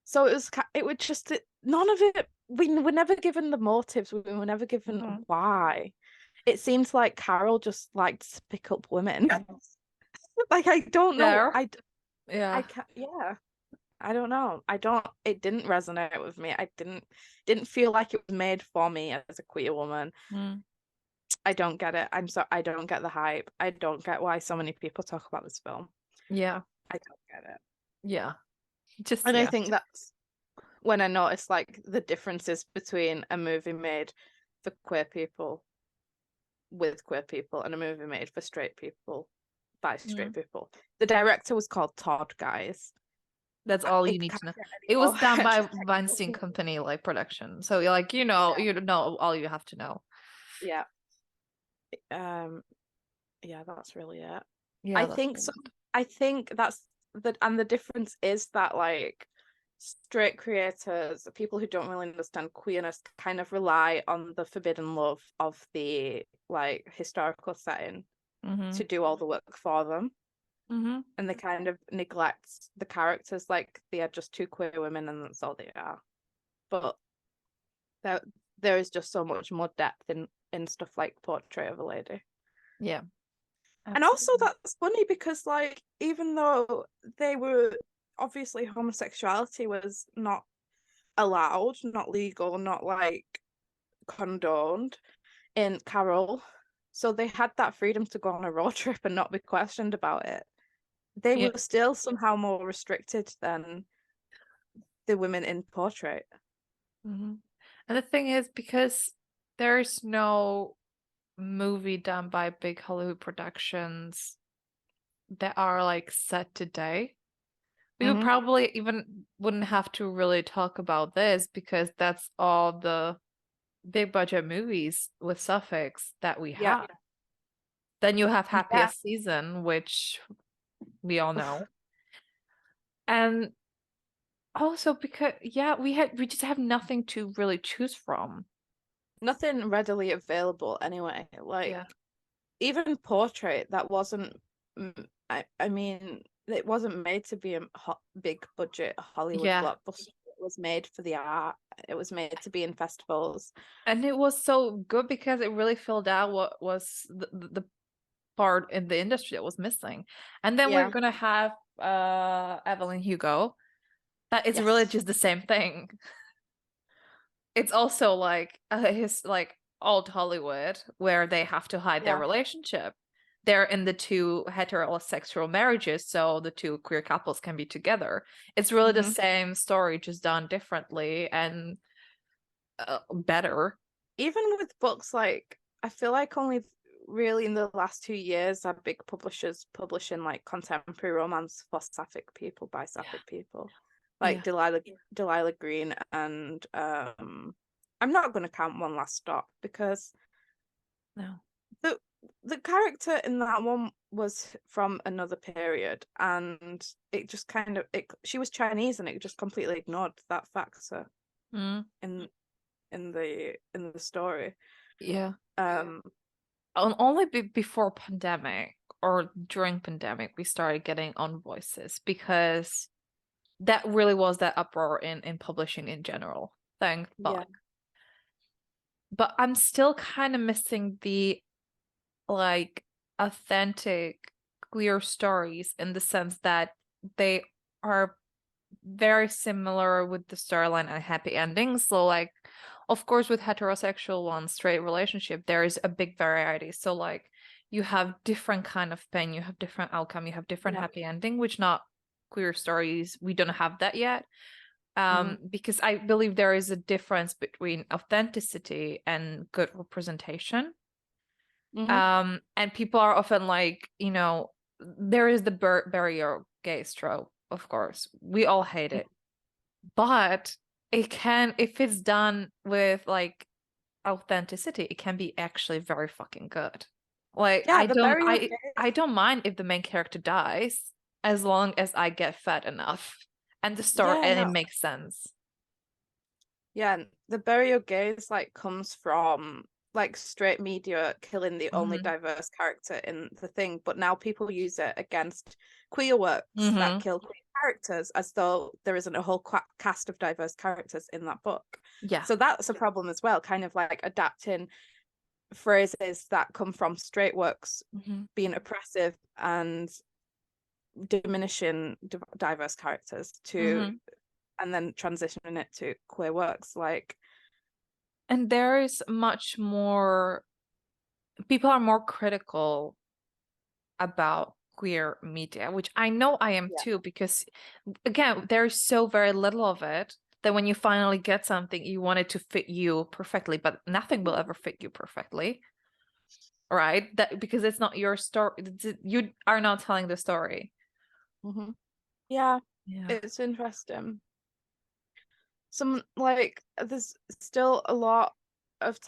So it was just, none of it, we were never given the motives, we were never given why. It seems like Carol just liked to pick up women. Like, I don't know. I can't, yeah. I don't know. It didn't resonate with me. I didn't feel like it was made for me as a queer woman. I don't get it. I don't get the hype. I don't get why so many people talk about this film. Yeah. I don't get it. Yeah. I think when I noticed like the differences between a movie made for queer people with queer people and a movie made for straight people by straight people. The director was called Todd, guys. That's all you It need can't to know. get It was any done more. by Weinstein Company, like production. So you're like, you know all you have to know. Yeah. Yeah, that's really it. Yeah, I that's think really so. it. I think that's and the difference is that like straight creators, people who don't really understand queerness, kind of rely on the forbidden love of the like historical setting to do all the work for them. Mm-hmm. And they kind of neglect the characters, like they are just two queer women and that's all they are. But there is just so much more depth in stuff like Portrait of a Lady. Yeah. And also Absolutely. that's funny because like even though they were obviously homosexuality was not allowed, not legal, not like condoned in Carol, so they had that freedom to go on a road trip and not be questioned about it. They Yeah. were still somehow more restricted than the women in Portrait. Mm-hmm. And the thing is, because there's no movie done by big Hollywood productions that are like set today, we would Mm-hmm. probably even wouldn't have to really talk about this because that's all the big budget movies with suffix that we Yeah. have. Then you have Yeah. Happiest Season, which we all know. And also because we just have nothing to really choose from. Nothing readily available anyway. Like Yeah. even Portrait, that wasn't. I mean, it wasn't made to be a big budget Hollywood Yeah. blockbuster. It was made for the art. It was made to be in festivals. And it was so good because it really filled out what was the part in the industry that was missing. And then we're Yeah. gonna have Evelyn Hugo. That is really Yes. just the same thing. It's also like his like old Hollywood where they have to hide their Yeah. relationship. They're in the two heterosexual marriages, so the two queer couples can be together. It's really the Mm-hmm. same story, just done differently and better. Even with books, like I feel like only really in the last 2 years are big publishers publishing like contemporary romance for Sapphic people by Sapphic people, like Yeah. Delilah Green and I'm not going to count One Last Stop because No. the the character in that one was from another period and it just kind of she was Chinese and it just completely ignored that factor Mm. in in the story. Yeah. um Only before pandemic or during pandemic we started getting on voices because that really was that uproar in publishing in general. Thank yeah fuck. But I'm still kind of missing the like authentic, clear stories in the sense that they are very similar with the storyline and happy endings. So like of course with heterosexual ones, straight relationship, there is a big variety. So like you have different kind of pain, you have different outcome, you have different yeah happy ending, which not queer stories, we don't have that yet. mm-hmm. Because I believe there is a difference between authenticity and good representation. Mm-hmm. And people are often like, there is the bury your gays trope, of course. We all hate it. But it can, if it's done with like authenticity, it can be actually very fucking good. Like Yeah, the burial gaze. I don't mind if the main character dies as long as I get fed enough and the story Yeah, and it no. makes sense. Yeah, the burial gaze like comes from like straight media killing the only Mm-hmm. diverse character in the thing, but now people use it against queer works that Mm-hmm. kill queer characters as though there isn't a whole cast of diverse characters in that book. Yeah. So that's a problem as well, kind of like adapting phrases that come from straight works Mm-hmm. being oppressive and diminishing diverse characters to Mm-hmm. and then transitioning it to queer works like And there is much more, people are more critical about queer media, which I know I am yeah too, because again, there is so very little of it that when you finally get something, you want it to fit you perfectly, but nothing will ever fit you perfectly, right? That because it's not your story. You are not telling the story. Mm-hmm. Yeah, Yeah. it's interesting. Some like there's still a lot of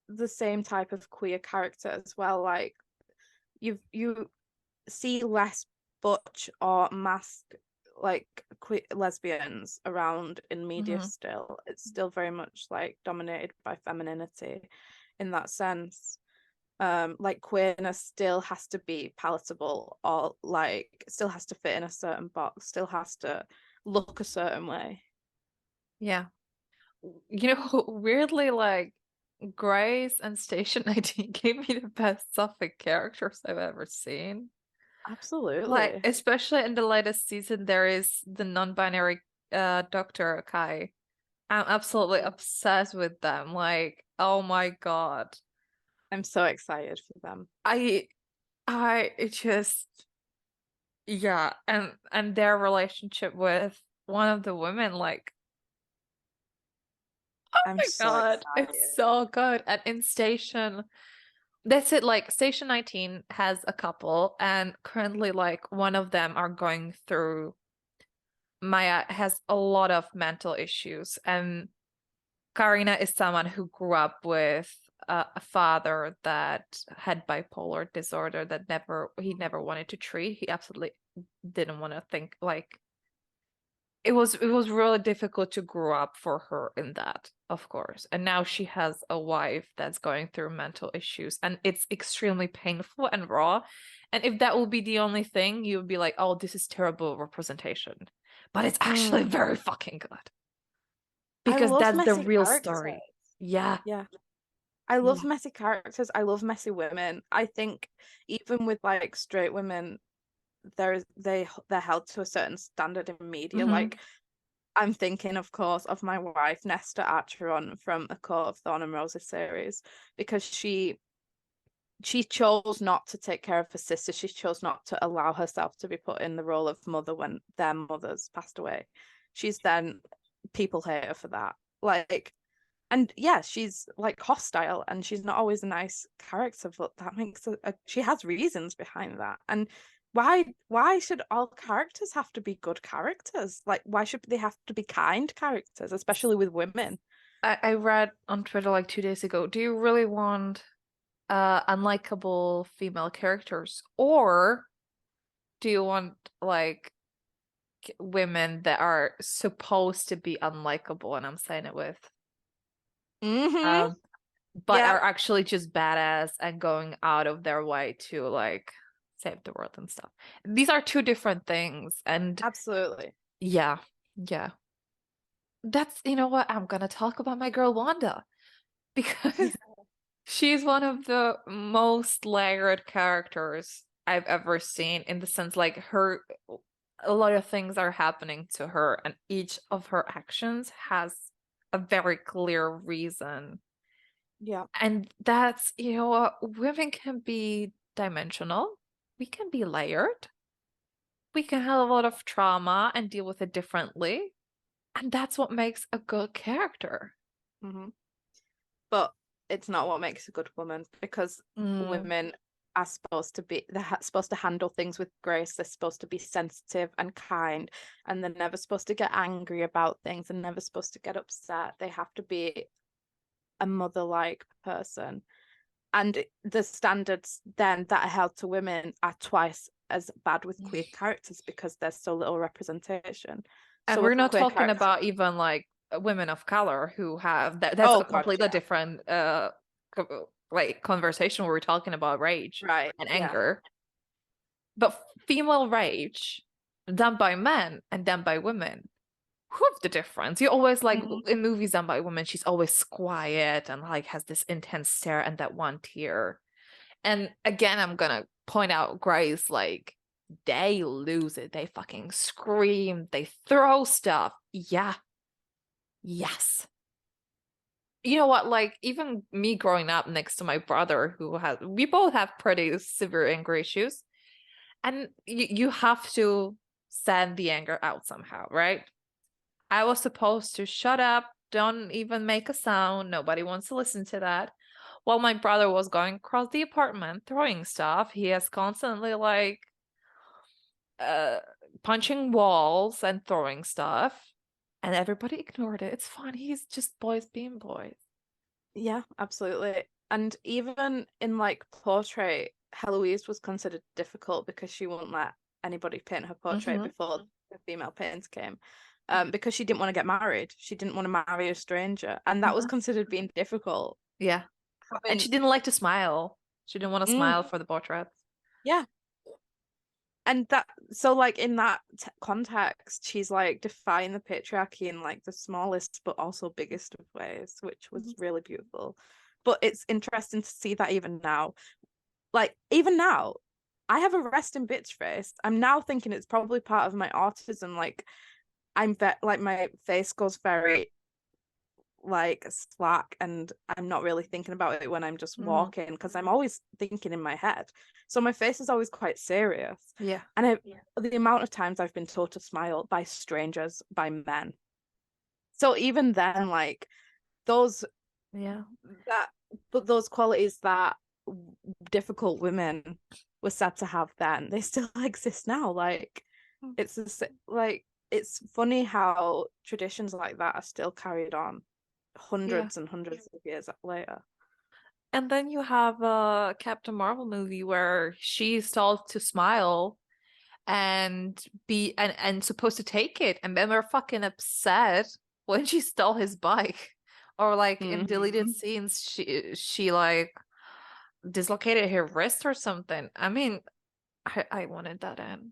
the same type of queer character as well. Like you see less butch or mask like queer lesbians around in media Hmm. still. It's still very much like dominated by femininity in that sense. Like queerness still has to be palatable or like still has to fit in a certain box, still has to look a certain way. Yeah. You know, weirdly, like Grace and Station 19 gave me the best Sapphic characters I've ever seen. Like, Absolutely. especially in the latest season, there is the non-binary Dr. Kai. I'm absolutely obsessed with them. Like, oh my God. I'm so excited for them. I it just yeah, and their relationship with one of the women, like, oh I'm my so God, it's excited. so good. And in Station, that's it, like Station 19 has a couple, and currently like one of them are going through Maya has a lot of mental issues, and Karina is someone who grew up with a father that had bipolar disorder that never wanted to treat. He absolutely didn't want to think like it was really difficult to grow up for her in that, of course. And now she has a wife that's going through mental issues, and it's extremely painful and raw. And if that will be the only thing, you would be like, oh, this is terrible representation. But it's actually Mm. very fucking good I because love that's the messy real characters. story. Yeah. Yeah. I love Yeah. messy characters. I love messy women. I think even with like straight women, they're held to a certain standard in media. Hmm. Like I'm thinking, of course, of my wife Nesta Archeron from A Court of Thorn and Roses series because she chose not to take care of her sister. She chose not to allow herself to be put in the role of mother when their mothers passed away. She's then people hate her for that. Like, and yeah, she's like hostile and she's not always a nice character, but that makes she has reasons behind that. And why should all characters have to be good characters? Like, why should they have to be kind characters, especially with women? I read on Twitter like 2 days ago, do you really want unlikable female characters, or do you want like women that are supposed to be unlikable, and I'm saying it with Mm-hmm. um but Yeah, are actually just badass and going out of their way to like save the world and stuff. These are two different things, and absolutely. yeah, yeah. That's, you know what? I'm gonna talk about my girl Wanda because she's one of the most layered characters I've ever seen, in the sense like her a lot of things are happening to her, and each of her actions has a very clear reason. Yeah. And that's, you know what, women can be dimensional, we can be layered, we can have a lot of trauma and deal with it differently. And that's what makes a good character. Mm-hmm. But it's not what makes a good woman because Mm. women are supposed to be supposed to handle things with grace. They're supposed to be sensitive and kind, and they're never supposed to get angry about things. They're never supposed to get upset. They have to be a mother-like person. And the standards then that are held to women are twice as bad with queer characters because there's so little representation. And So we're a not queer talking character. about even like women of color who have that's Oh a God, completely yeah. different like conversation where we're talking about rage Right. and Yeah. anger. But female rage done by men and done by women, who's the difference? You always like Mhm. in movies done by women, she's always quiet and like has this intense stare and that one tear. And again, I'm gonna point out Grace, like they lose it. They fucking scream, they throw stuff. Yeah. Yes. You know what? Like, even me growing up next to my brother, we both have pretty severe anger issues, and you have to send the anger out somehow, right? I was supposed to shut up, don't even make a sound. Nobody wants to listen to that. While my brother was going across the apartment throwing stuff, he is constantly like uh punching walls and throwing stuff. And everybody ignored it. It's fine. He's just boys being boys. Yeah, absolutely. And even in like portrait, Heloise was considered difficult because she wouldn't let anybody paint her portrait before the female painters came. Because she didn't want to get married. She didn't want to marry a stranger. And that was considered being difficult. Yeah. And she didn't like to smile. She didn't want to smile for the portraits. Yeah. And that, so like in that context, she's like defying the patriarchy in like the smallest but also biggest of ways, which was really beautiful. But it's interesting to see that even now, like even now, I have a resting bitch face. I'm now thinking it's probably part of my autism. Like like my face goes very like slack, and I'm not really thinking about it when I'm just walking because I'm always thinking in my head. So my face is always quite serious. Yeah. And the amount of times I've been told to smile by strangers, by men. So even then, like those those qualities that difficult women were said to have then, they still exist now. Like it's it's funny how traditions like that are still carried on hundreds and hundreds of years later. And then you have a Captain Marvel movie where she's told to smile and be and supposed to take it, and then we're fucking upset when she stole his bike. Or like in deleted scenes, she like dislocated her wrist or something. I mean, I wanted that in.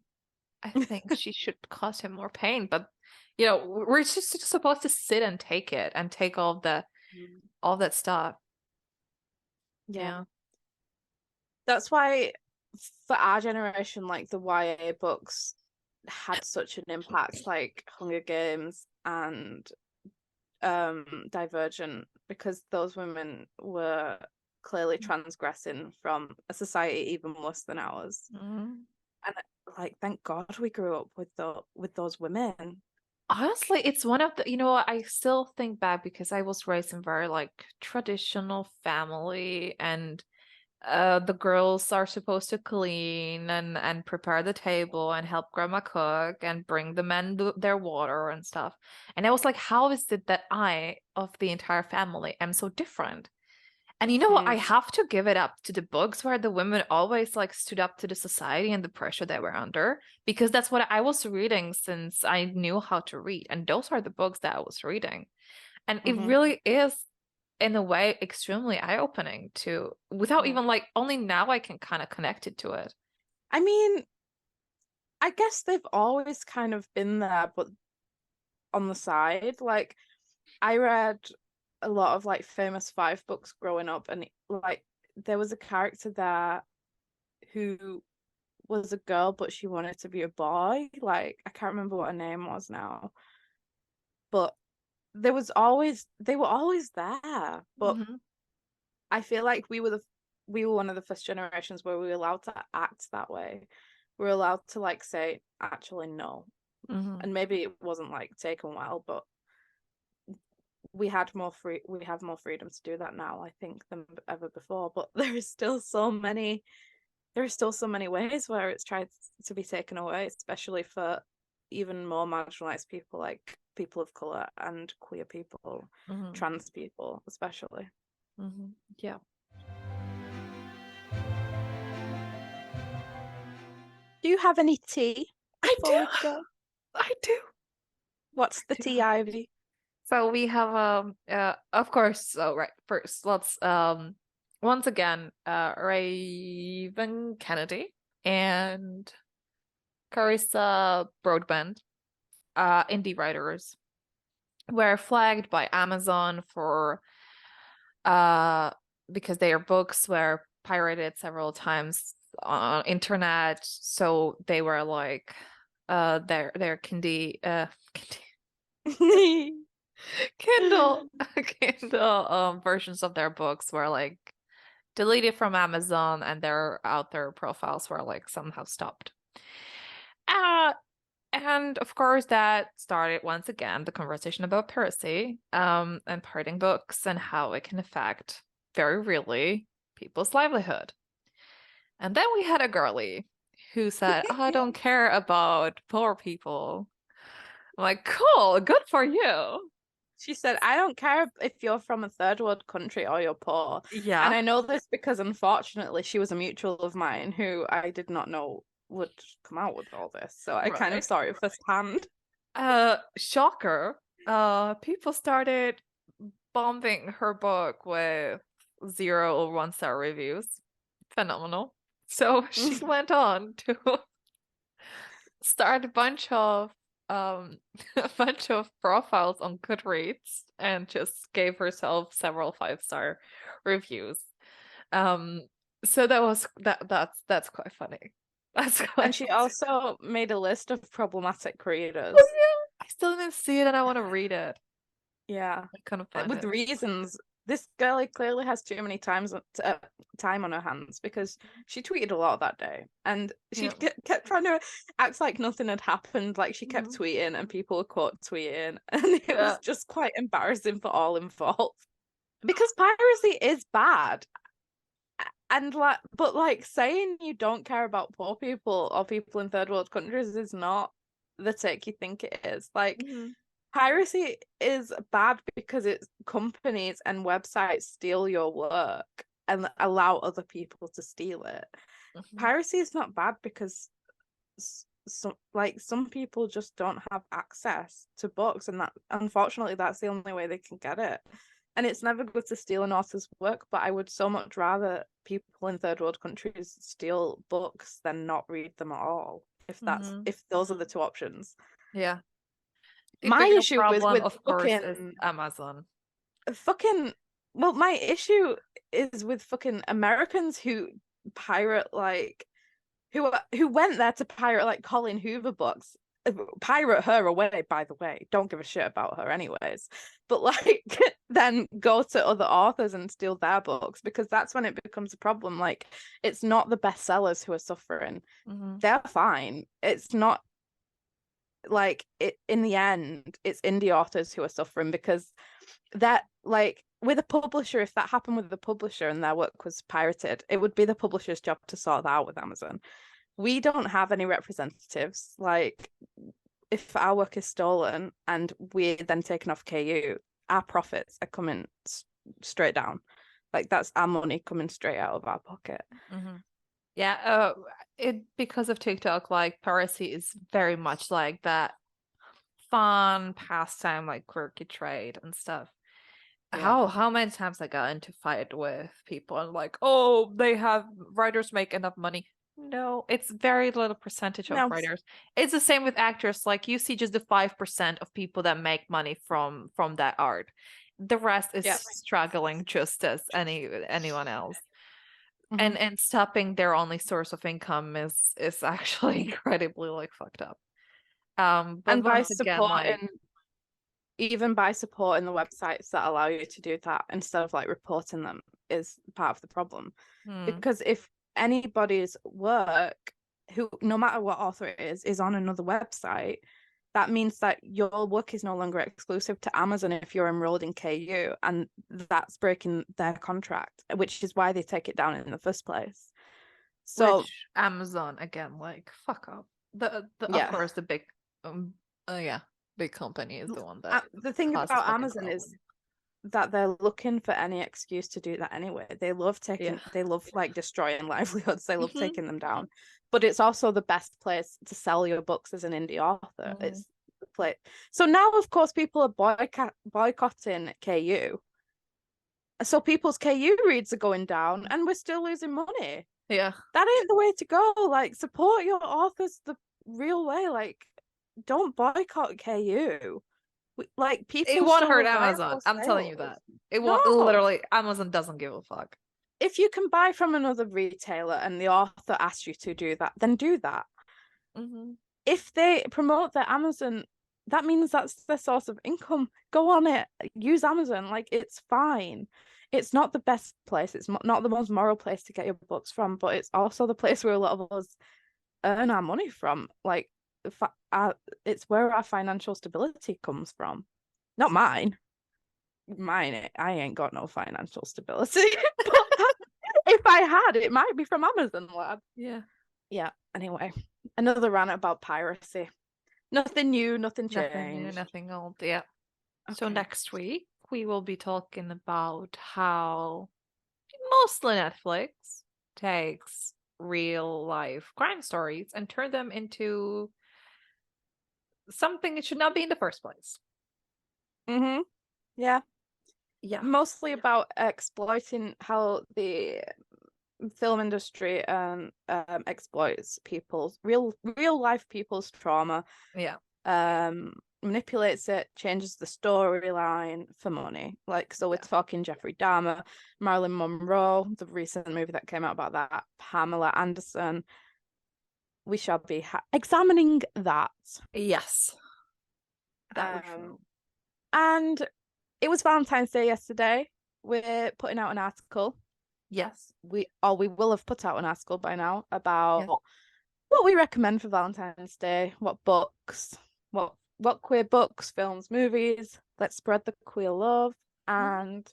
I think she should cause him more pain, but you know, we're just supposed to sit and take it and take all that stuff. Yeah. That's why for our generation, like the YA books had such an impact, like Hunger Games and Divergent, because those women were clearly transgressing from a society even worse than ours. And like, thank God we grew up with those women. Honestly, it's one of the, you know what, I still think back because I was raised in very like traditional family, and the girls are supposed to clean and prepare the table and help grandma cook and bring the men their water and stuff. And I was like, how is it that I, of the entire family, am so different? And you know what? I have to give it up to the books where the women always like stood up to the society and the pressure they were under, because that's what I was reading since I knew how to read. And those are the books that I was reading. And it really is, in a way, extremely eye-opening to, without even like, only now I can kind of connect it to it. I mean, I guess they've always kind of been there, but on the side. Like, I read a lot of like famous five books growing up, and like there was a character there who was a girl, but she wanted to be a boy. Like, I can't remember what her name was now, but they were always there. But I feel like we were one of the first generations where we were allowed to act that way. We were allowed to like say, actually no. And maybe it wasn't like taken well, but we have more freedom to do that now, I think, than ever before. But there are still so many ways where it's tried to be taken away, especially for even more marginalized people, like people of color and queer people, trans people especially. Yeah. Do you have any tea before we go? I do. What's the tea, Ivy? So we have of course, so right, first let's once again Raven Kennedy and Carissa Broadbent, indie writers, were flagged by Amazon for because their books were pirated several times on internet, so they were like their Kindle Kindle versions of their books were like deleted from Amazon, and their author profiles were like somehow stopped. And And of course, that started once again the conversation about piracy, and pirating books and how it can affect very really people's livelihood. And then we had a girly who said, "Oh, I don't care about poor people." I'm like, cool, good for you. She said, I don't care if you're from a third world country or you're poor. Yeah, And I know this because unfortunately she was a mutual of mine who I did not know would come out with all this. So I kind of right. saw it firsthand. Shocker. People started bombing her book with 0 or 1 star reviews. Phenomenal. So she went on to start a bunch of a bunch of profiles on Goodreads and just gave herself several 5 star reviews. Um, so that's quite funny. That's And quite. she also made a list of problematic Oh readers. yeah, I still didn't see it, and I want to read it. Yeah. I couldn't find With it. reasons. This girl clearly has too many time on her hands because she tweeted a lot that day and she Yeah. kept trying to act like nothing had happened. Like she kept Mhm. tweeting and people were quote tweeting, and it Yeah. was just quite embarrassing for all involved because piracy is bad. And but saying you don't care about poor people or people in third world countries is not the take you think it is. Like, Mhm. piracy is bad because it's companies and websites steal your work and allow other people to steal it. Mhm. Piracy is not bad because some people just don't have access to books, and that unfortunately that's the only way they can get it. And it's never good to steal an author's work, but I would so much rather people in third world countries steal books than not read them at all. Mhm. If those are the two options. Yeah. The My bigger issue is problem, with of course, is Amazon. fucking well, my issue is with fucking Americans who pirate who went there to pirate like Colin Hoover books. Pirate her away, by the way. Don't give a shit about her anyways. But like then go to other authors and steal their books because that's when it becomes a problem. Like it's not the bestsellers who are suffering. Mhm. They're fine. It's not like it in the end, it's indie authors who are suffering because that like with a publisher, if that happened with the publisher and their work was pirated, it would be the publisher's job to sort that out with Amazon. We don't have any representatives. Like if our work is stolen and we're then taken off KU, our profits are coming straight down. Like that's our money coming straight out of our pocket. Mhm. Yeah, it because of TikTok, like piracy is very much like that fun pastime, like quirky trade and stuff. Yeah. How many times I got into fight with people and like, oh, they have writers make enough money. No, it's very little percentage of No. writers. It's the same with actors. Like you see just the 5% of people that make money from that art. The rest is Yeah. struggling just as anyone else. Mm-hmm. And stopping their only source of income is actually incredibly like fucked up. But And by once again, like supporting even by supporting the websites that allow you to do that instead of like reporting them is part of the problem. hmm, Because if anybody's work, who no matter what author it is on another website, that means that your work is no longer exclusive to Amazon if you're enrolled in KU, and that's breaking their contract, which is why they take it down in the first place. So which Amazon again, like fuck up. The of yeah. course the big um yeah, big company is the one that The thing causes about fucking Amazon is problem. that they're looking for any excuse to do that anyway. Yeah. They love like destroying livelihoods. They love Hmm. taking them down. But it's also the best place to sell your books as an indie author. Hmm. It's the place. So now, of course, people are boycotting KU. So people's KU reads are going down, and we're still losing money. Yeah. That ain't the way to go. Like, support your authors the real way. Like, don't boycott KU. Like, It people won't show hurt reliable Amazon. I'm telling you sales. that. It won't No, literally Amazon doesn't give a fuck. if you can buy from another retailer and the author asks you to do that, then do that. Hmm. If they promote their Amazon, that means that's their source of income. Go on it, use Amazon. Like it's fine. It's not the best place. It's not the most moral place to get your books from, but it's also the place where a lot of us earn our money from. Like it's where our financial stability comes from. Not mine. I ain't got no financial stability. But if I had, it might be from Amazon, lad. Yeah. Anyway, another rant about piracy. Nothing new, nothing changed. Nothing new, nothing old. Yeah. So Okay. next week we will be talking about how mostly Netflix takes real life crime stories and turn them into something it should not be in the first place. Yeah. Yeah. Mostly about exploiting how the film industry exploits people's real life people's trauma. Yeah. Manipulates it, changes the storyline for money. Like, so we're talking Jeffrey Dahmer, Marilyn Monroe, the recent movie that came out about that, Pamela Anderson. We shall be examining that. Yes. That we shall. And it was Valentine's Day yesterday. We're putting out an article. Yes. We will have put out an article by now about what we recommend for Valentine's Day, what books, what queer books, films, movies. Let's spread the queer love. And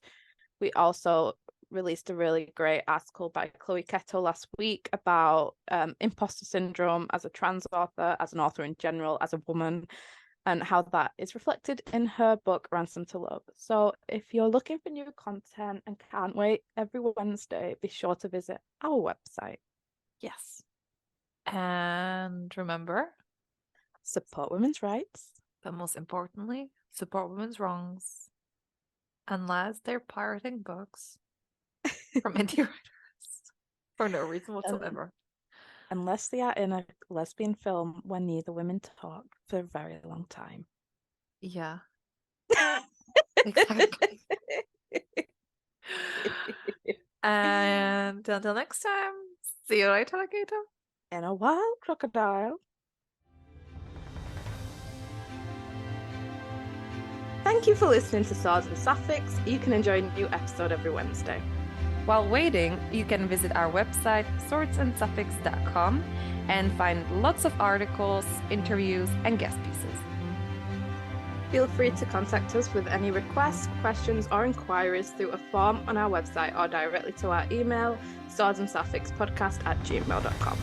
we also released a really great article by Chloe Kettle last week about imposter syndrome as a trans author, as an author in general, as a woman, and how that is reflected in her book, Ransom to Love. So if you're looking for new content and can't wait every Wednesday, be sure to visit our website. Yes. And remember, support women's rights. But most importantly, support women's wrongs. Unless they're pirating books from indie writers for no reason whatsoever. Unless they are in a lesbian film where neither women talk for a very long time. Yeah. Exactly. And until next time, see you later, alligator. And a wild crocodile. Thank you for listening to Swords and Sapphics. You can enjoy a new episode every Wednesday. While waiting, you can visit our website, swordsandsapphics.com, and find lots of articles, interviews, and guest pieces. Feel free to contact us with any requests, questions, or inquiries through a form on our website or directly to our email, swordsandsapphics@gmail.com.